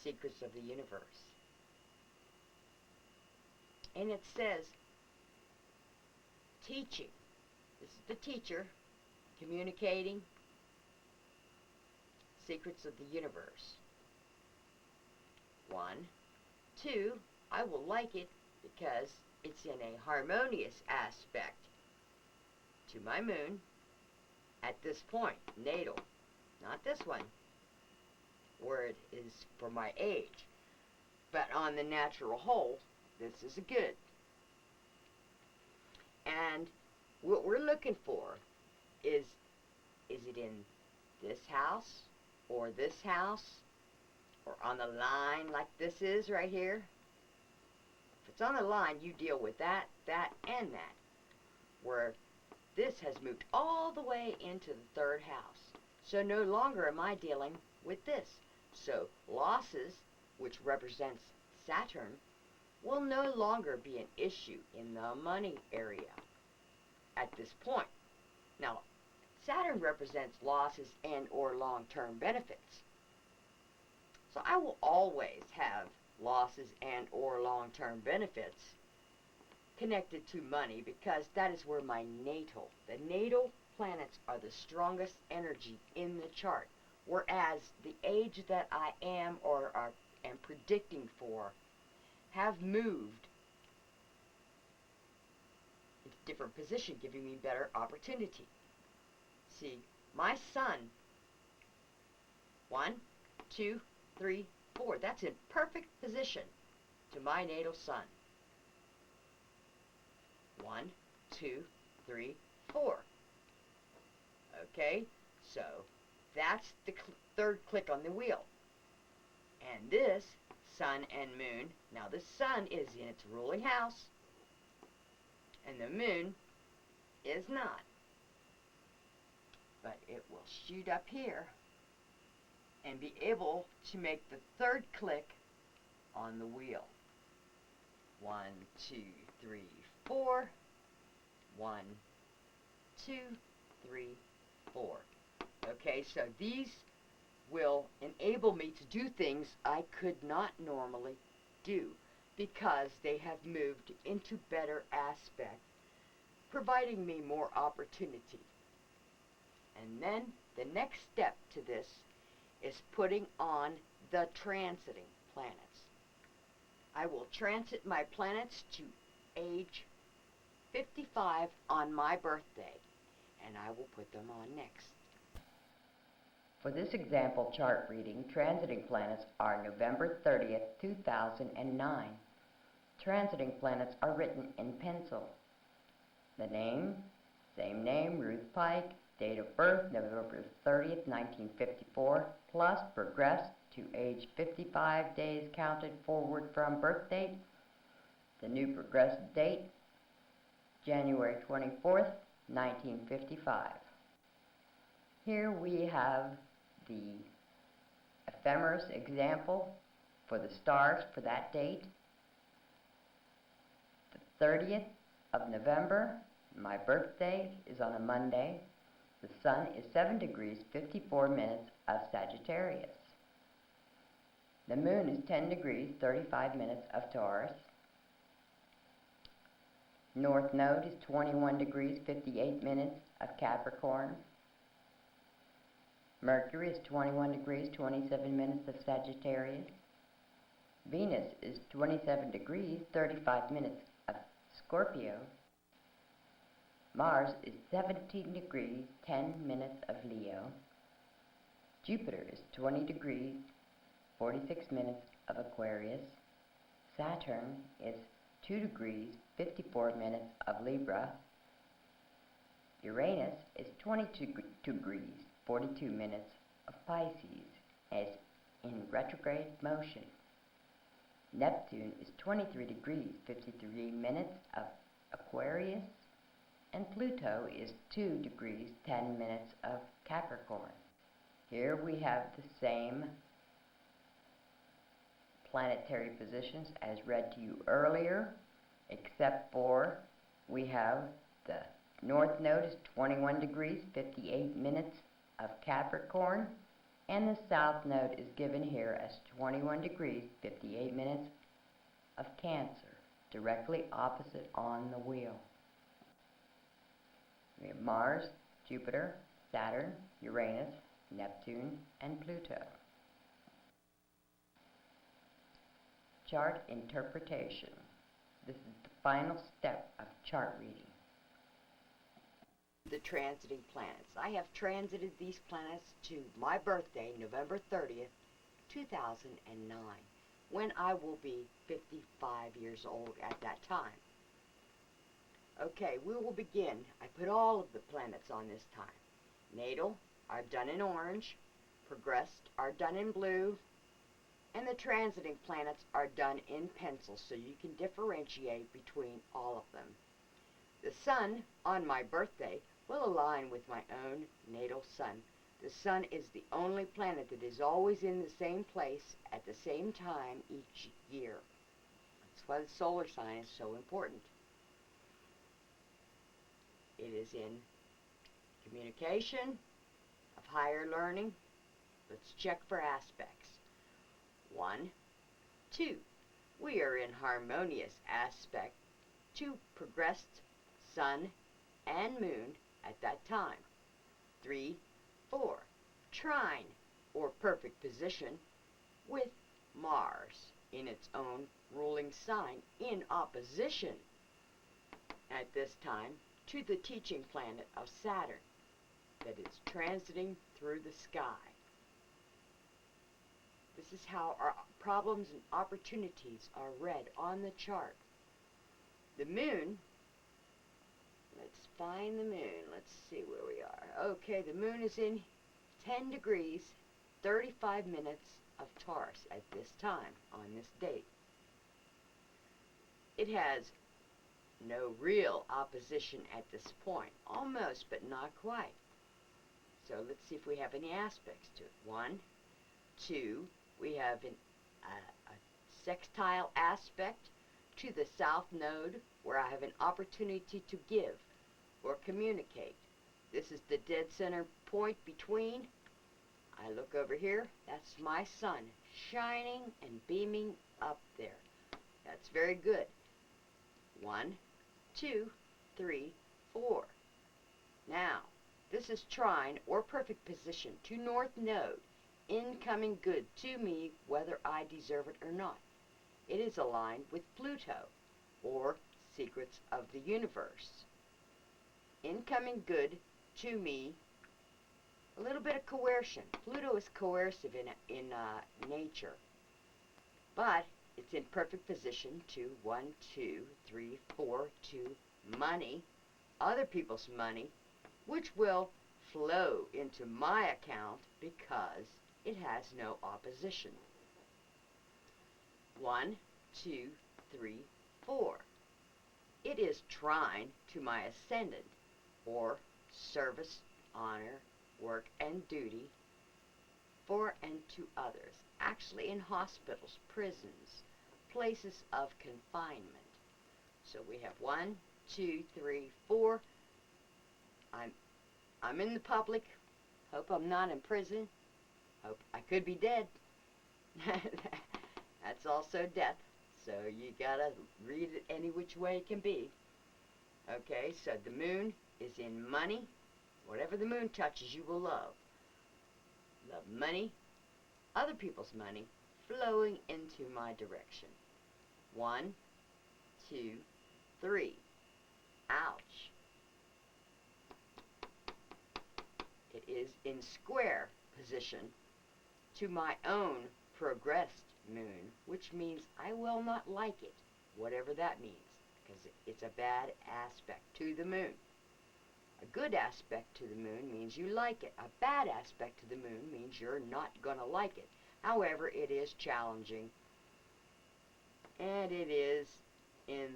secrets of the universe. And it says teaching. This is the teacher communicating secrets of the universe. 1, 2, I will like it because it's in a harmonious aspect to my moon at this point, natal, not this one, where it is for my age. But on the natural whole, this is good. And what we're looking for is it in this house, or this house, or on the line like this is right here? If it's on the line, you deal with that, and that. Where this has moved all the way into the 3rd house. So no longer am I dealing with this. So losses, which represents Saturn, will no longer be an issue in the money area at this point. Now, Saturn represents losses and or long-term benefits. So I will always have losses and or long-term benefits connected to money, because that is where my the natal planets are the strongest energy in the chart, whereas the age that I am or am predicting for have moved into different position, giving me better opportunity. See, my sun, 1, 2, 3, 4, that's in perfect position to my natal sun. 1, 2, 3, 4. Okay, so that's the third click on the wheel. And this sun and moon, now the sun is in its ruling house, and the moon is not. But it will shoot up here and be able to make the third click on the wheel. 1, 2, 3, 4. 1, 2, 3, 4. Okay, so these will enable me to do things I could not normally do because they have moved into better aspect, providing me more opportunity. And then the next step to this is putting on the transiting planets. I will transit my planets to age 55 on my birthday, and I will put them on next. For this example chart reading, transiting planets are November 30th, 2009. Transiting planets are written in pencil. The name, same name, Ruth Pike. Date of birth, November 30th, 1954, plus progressed to age 55 days counted forward from birth date. The new progressed date, January 24th, 1955. Here we have the ephemeris example for the stars for that date. The 30th of November, my birthday is on a Monday. The sun is 7 degrees 54 minutes of Sagittarius. The moon is 10 degrees 35 minutes of Taurus. North node is 21 degrees 58 minutes of Capricorn. Mercury is 21 degrees 27 minutes of Sagittarius. Venus is 27 degrees 35 minutes of Scorpio. Mars is 17 degrees 10 minutes of Leo. Jupiter is 20 degrees 46 minutes of Aquarius. Saturn is 2 degrees 54 minutes of Libra. Uranus is 22 degrees 42 minutes of Pisces, as in retrograde motion. Neptune is 23 degrees 53 minutes of Aquarius, and Pluto is 2 degrees 10 minutes of Capricorn. Here we have the same planetary positions as read to you earlier, except for we have the North node is 21 degrees 58 minutes of Capricorn, and the South node is given here as 21 degrees 58 minutes of Cancer, directly opposite on the wheel. We have Mars, Jupiter, Saturn, Uranus, Neptune, and Pluto. Chart interpretation. This is the final step of chart reading. The transiting planets. I have transited these planets to my birthday, November 30th, 2009, when I will be 55 years old at that time. Okay, we will begin. I put all of the planets on this time. Natal, I've done in orange. Progressed are done in blue. And the transiting planets are done in pencil, so you can differentiate between all of them. The sun, on my birthday, will align with my own natal sun. The sun is the only planet that is always in the same place at the same time each year. That's why the solar sign is so important. It is in communication, of higher learning. Let's check for aspects. 1, 2, we are in harmonious aspect to progressed sun and moon at that time. 3, 4, trine or perfect position with Mars in its own ruling sign in opposition at this time to the teaching planet of Saturn that is transiting through the sky. This is how our problems and opportunities are read on the chart. The moon, let's find the moon. Let's see where we are. Okay, the moon is in 10 degrees, 35 minutes of Taurus at this time, on this date. It has no real opposition at this point. Almost, but not quite. So let's see if we have any aspects to it. 1, 2, we have a sextile aspect to the south node where I have an opportunity to give or communicate. This is the dead center point between. I look over here, that's my sun shining and beaming up there. That's very good. 1, 2, 3, 4. Now, this is trine or perfect position to north node, incoming good to me whether I deserve it or not. It is aligned with Pluto, or secrets of the universe. Incoming good to me, a little bit of coercion. Pluto is coercive in nature, but it's in perfect position to 1, 2, 3, 4, to money, other people's money, which will flow into my account because it has no opposition. 1, 2, 3, 4. It is trine to my ascendant, or service, honor, work, and duty for and to others, actually in hospitals, prisons, places of confinement. So we have 1, 2, 3, 4. I'm in the public. Hope I'm not in prison. Hope I could be dead. That's also death. So you gotta read it any which way it can be. Okay, so the moon is in money. Whatever the moon touches, you will love. Love money, other people's money, flowing into my direction. 1, 2, 3. Ouch. It is in square position to my own progressed moon, which means I will not like it, whatever that means, because it's a bad aspect to the moon. A good aspect to the moon means you like it. A bad aspect to the moon means you're not going to like it. However, it is challenging, and it is in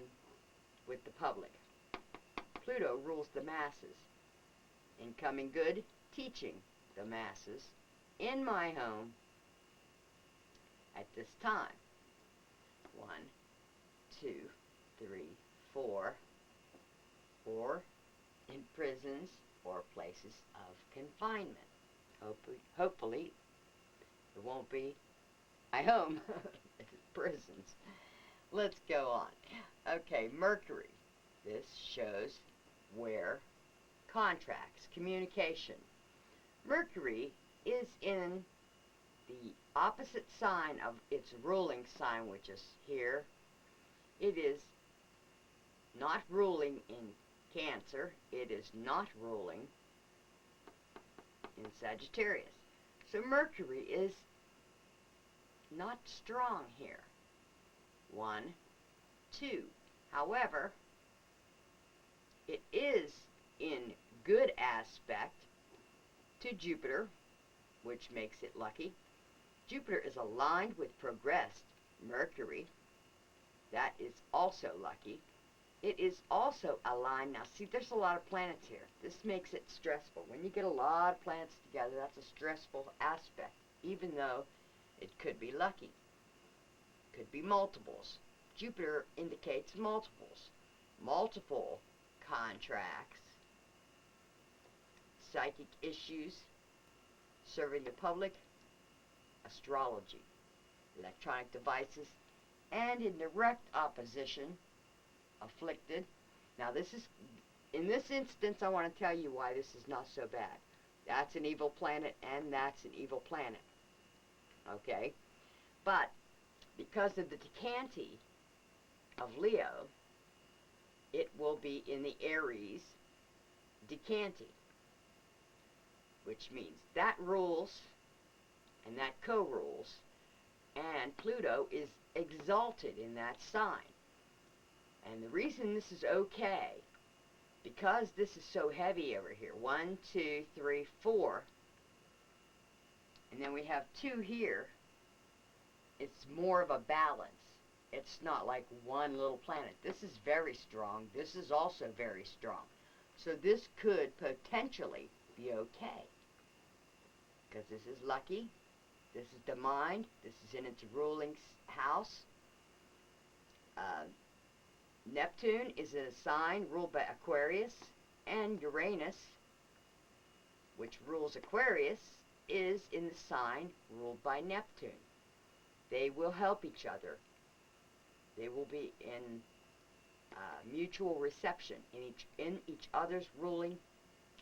with the public. Pluto rules the masses. Incoming good, teaching the masses in my home at this time. 1, 2, 3, 4. Or in prisons or places of confinement. Hopefully, it won't be my home. Prisons. Let's go on. Okay, Mercury. This shows where contracts, communication. Mercury is in the opposite sign of its ruling sign, which is here. It is not ruling in Cancer. It is not ruling in Sagittarius. So Mercury is not strong here. 1, 2. However, it is in good aspect to Jupiter, which makes it lucky. Jupiter is aligned with progressed Mercury. That is also lucky. It is also aligned. Now, see, there's a lot of planets here. This makes it stressful. When you get a lot of planets together, that's a stressful aspect, even though it could be lucky. Could be multiples. Jupiter indicates multiples. Multiple contracts, psychic issues, serving the public, astrology, electronic devices, and in direct opposition, afflicted. Now this is, in this instance, I want to tell you why this is not so bad. That's an evil planet, and that's an evil planet. Okay? But because of the decanty of Leo, it will be in the Aries decanty, which means that rules and that co-rules, and Pluto is exalted in that sign. And the reason this is okay, because this is so heavy over here, 1, 2, 3, 4, and then we have 2 here, it's more of a balance. It's not like one little planet. This is very strong. This is also very strong. So this could potentially be okay. Because this is lucky. This is the mind. This is in its ruling house. Neptune is in a sign ruled by Aquarius. And Uranus, which rules Aquarius, is in the sign ruled by Neptune. They will help each other. They will be in mutual reception in each other's ruling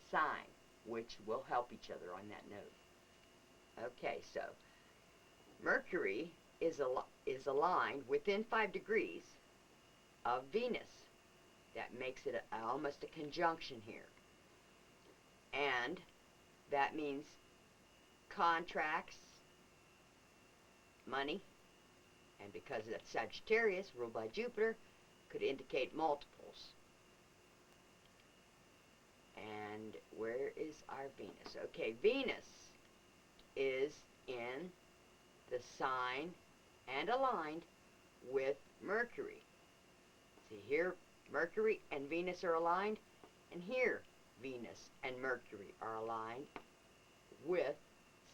sign, which will help each other on that note. Okay, so Mercury is aligned within 5 degrees of Venus. That makes it almost a conjunction here. And that means contracts, money, and because that's Sagittarius, ruled by Jupiter, could indicate multiples. And where is our Venus? Okay, Venus is in the sign and aligned with Mercury. See here, Mercury and Venus are aligned, and here, Venus and Mercury are aligned with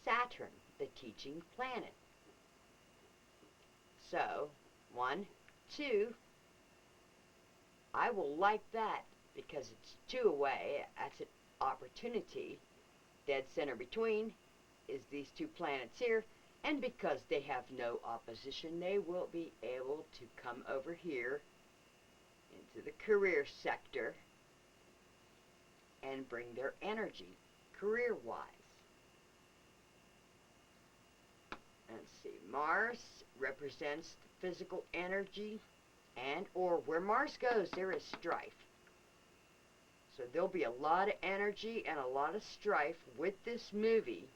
Saturn, the teaching planet. So, 1, 2, I will like that because it's 2 away. That's an opportunity. Dead center between is these 2 planets here, and because they have no opposition, they will be able to come over here into the career sector and bring their energy career-wise. Let's see, Mars represents the physical energy, and or where Mars goes, there is strife. So there'll be a lot of energy and a lot of strife with this movie.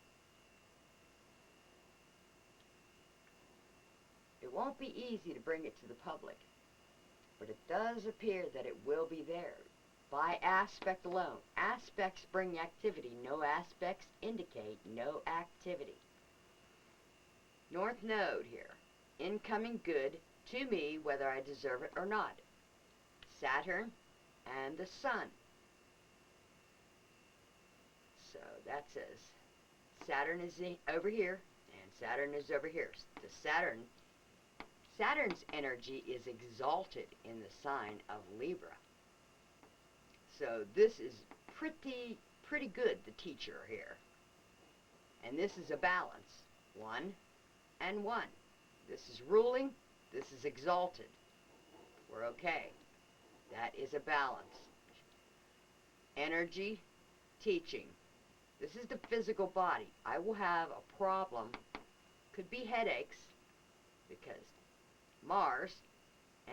It won't be easy to bring it to the public, but it does appear that it will be there by aspect alone. Aspects bring activity. No aspects indicate no activity. North Node here. Incoming good to me whether I deserve it or not. Saturn and the Sun. So that says Saturn is over here and Saturn is over here. The Saturn's energy is exalted in the sign of Libra. So this is pretty good, the teacher here. And this is a balance. 1 and 1. This is ruling, this is exalted. We're okay. That is a balance. Energy, teaching. This is the physical body. I will have a problem, could be headaches, because Mars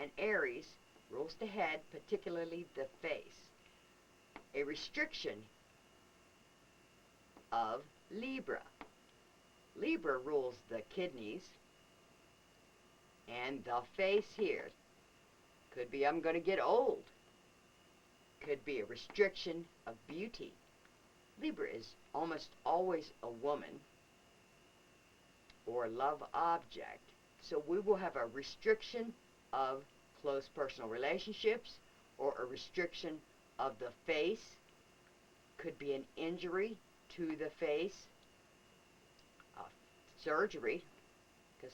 and Aries rules the head, particularly the face. A restriction of Libra. Libra rules the kidneys and the face here. Could be I'm going to get old. Could be a restriction of beauty. Libra is almost always a woman or love object. So we will have a restriction of close personal relationships or a restriction of the face. Could be an injury to the face. Surgery, because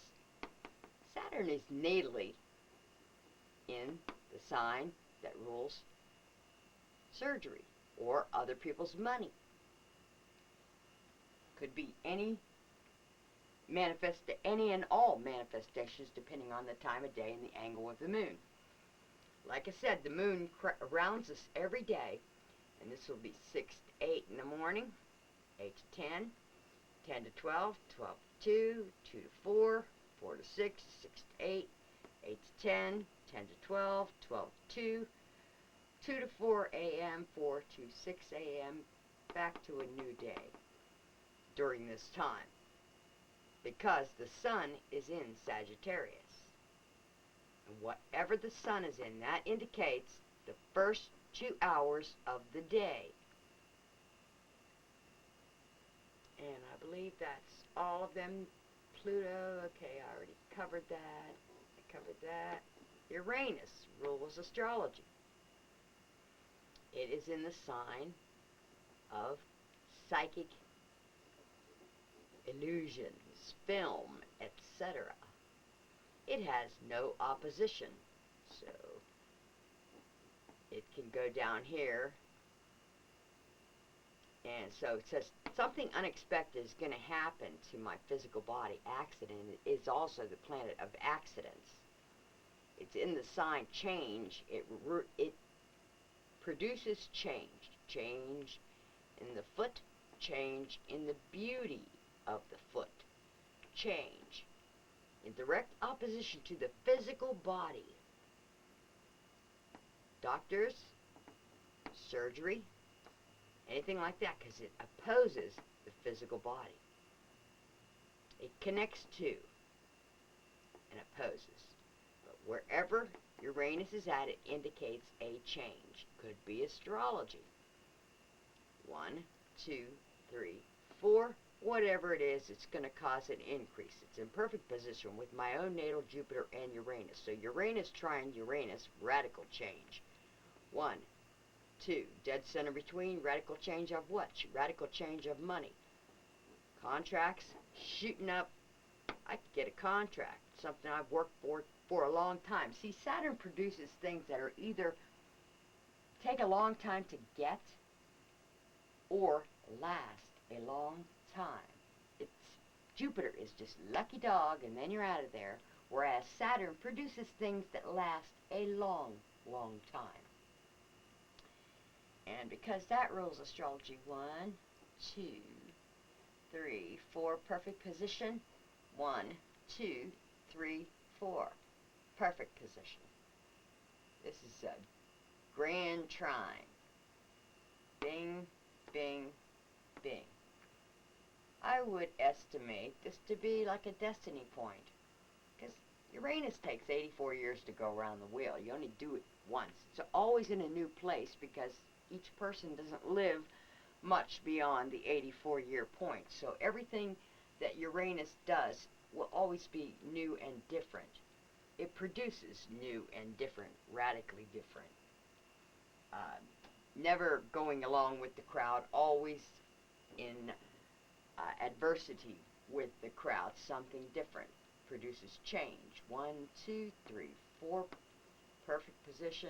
Saturn is natally in the sign that rules surgery or other people's money. Could be any manifest any and all manifestations depending on the time of day and the angle of the moon. Like I said, the moon rounds us every day, and this will be 6 to 8 in the morning, 8 to 10, 10 to 12, 12 to 2, 2 to 4, 4 to 6, 6 to 8, 8 to 10, 10 to 12, 12 to 2, 2 to 4 a.m., 4 to 6 a.m., back to a new day during this time, because the sun is in Sagittarius. And whatever the sun is in, that indicates the first 2 hours of the day. And I believe that's all of them. Pluto, okay, I already covered that. I covered that. Uranus rules astrology. It is in the sign of psychic illusions, film, etc. It has no opposition, so it can go down here. And so it says something unexpected is going to happen to my physical body. Accident is also the planet of accidents. It's in the sign change. It produces change. Change in the foot, change in the beauty of the foot. Change in direct opposition to the physical body. Doctors, surgery, anything like that, because it opposes the physical body. It connects to and opposes. But wherever Uranus is at, it indicates a change. Could be astrology. 1, 2, 3, 4. Whatever it is, it's going to cause an increase. It's in perfect position with my own natal Jupiter and Uranus. So Uranus trine Uranus, radical change. 1, 2, dead center between, radical change of what? Radical change of money. Contracts, shooting up. I could get a contract, something I've worked for a long time. See, Saturn produces things that are either take a long time to get or last a long time. Jupiter is just lucky dog and then you're out of there, whereas Saturn produces things that last a long, long time. And because that rules astrology, 1, 2, 3, 4, perfect position. 1, 2, 3, 4, perfect position. This is a grand trine. Bing, bing, bing. I would estimate this to be like a destiny point, because Uranus takes 84 years to go around the wheel. You only do it once. It's always in a new place because each person doesn't live much beyond the 84-year point. So everything that Uranus does will always be new and different. It produces new and different, radically different. Never going along with the crowd, always in adversity with the crowd. Something different produces change. 1, 2, 3, 4, perfect position.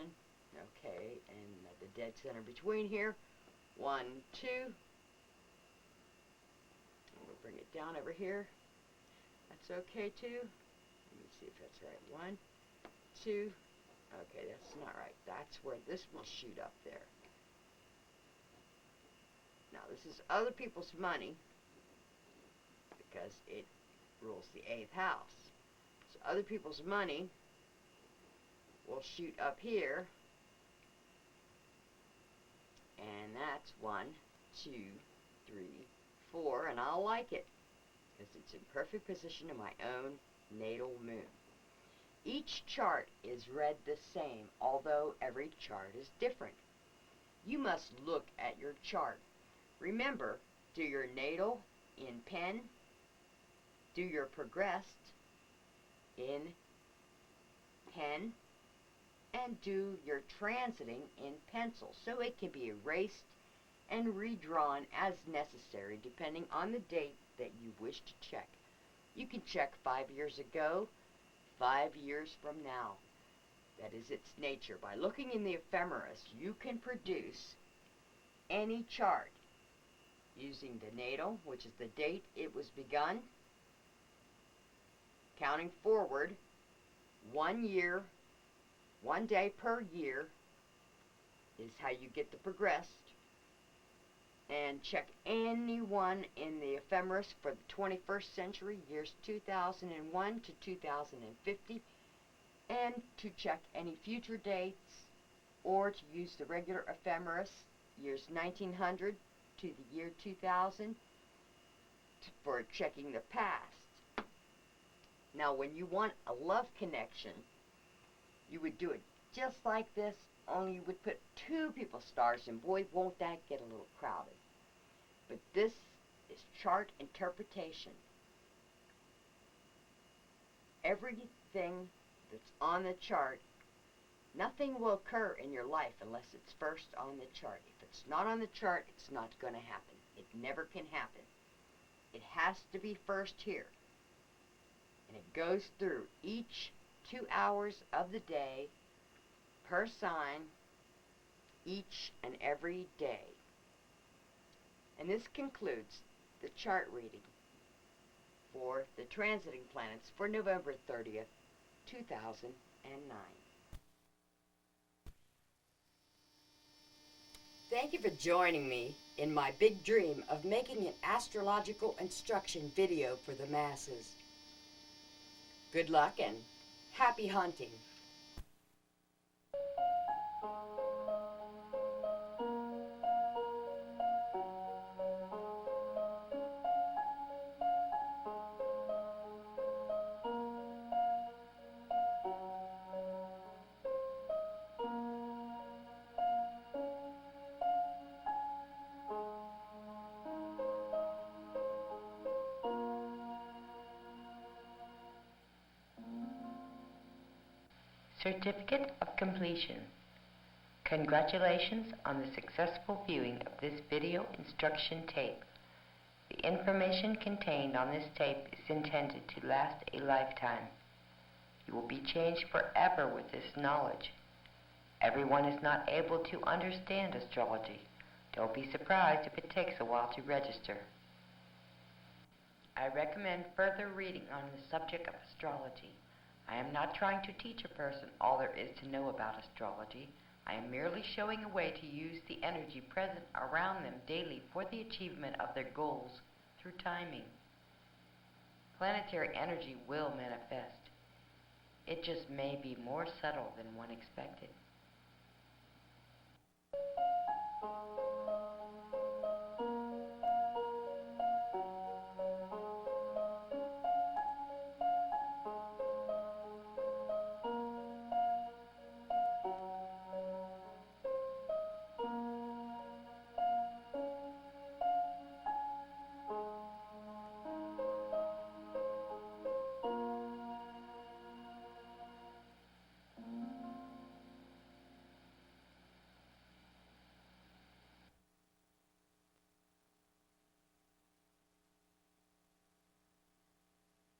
Okay, and the dead center between here. 1, 2. We'll bring it down over here. That's okay too. Let me see if that's right. 1, 2. Okay, that's not right. That's where this will shoot up there. Now this is other people's money because it rules the 8th house. So other people's money will shoot up here. And that's 1, 2, 3, 4, and I'll like it because it's in perfect position in my own natal moon. Each chart is read the same, although every chart is different. You must look at your chart. Remember, do your natal in pen, do your progressed in pen, and do your transiting in pencil, so it can be erased and redrawn as necessary depending on the date that you wish to check. You can check 5 years ago, 5 years from now. That is its nature. By looking in the ephemeris, you can produce any chart using the natal, which is the date it was begun, counting forward 1 year, 1 day per year is how you get the progressed. And check anyone in the ephemeris for the 21st century, years 2001 to 2050, and to check any future dates, or to use the regular ephemeris, years 1900 to the year 2000, for checking the past. Now, when you want a love connection, you would do it just like this, only you would put 2 people's stars, and boy, won't that get a little crowded. But this is chart interpretation. Everything that's on the chart, nothing will occur in your life unless it's first on the chart. If it's not on the chart, it's not going to happen. It never can happen. It has to be first here. And it goes through each 2 hours of the day per sign, each and every day. And this concludes the chart reading for the transiting planets for November 30th, 2009. Thank you for joining me in my big dream of making an astrological instruction video for the masses. Good luck and happy hunting. Certificate of Completion. Congratulations on the successful viewing of this video instruction tape. The information contained on this tape is intended to last a lifetime. You will be changed forever with this knowledge. Everyone is not able to understand astrology. Don't be surprised if it takes a while to register. I recommend further reading on the subject of astrology. I am not trying to teach a person all there is to know about astrology. I am merely showing a way to use the energy present around them daily for the achievement of their goals through timing. Planetary energy will manifest. It just may be more subtle than one expected.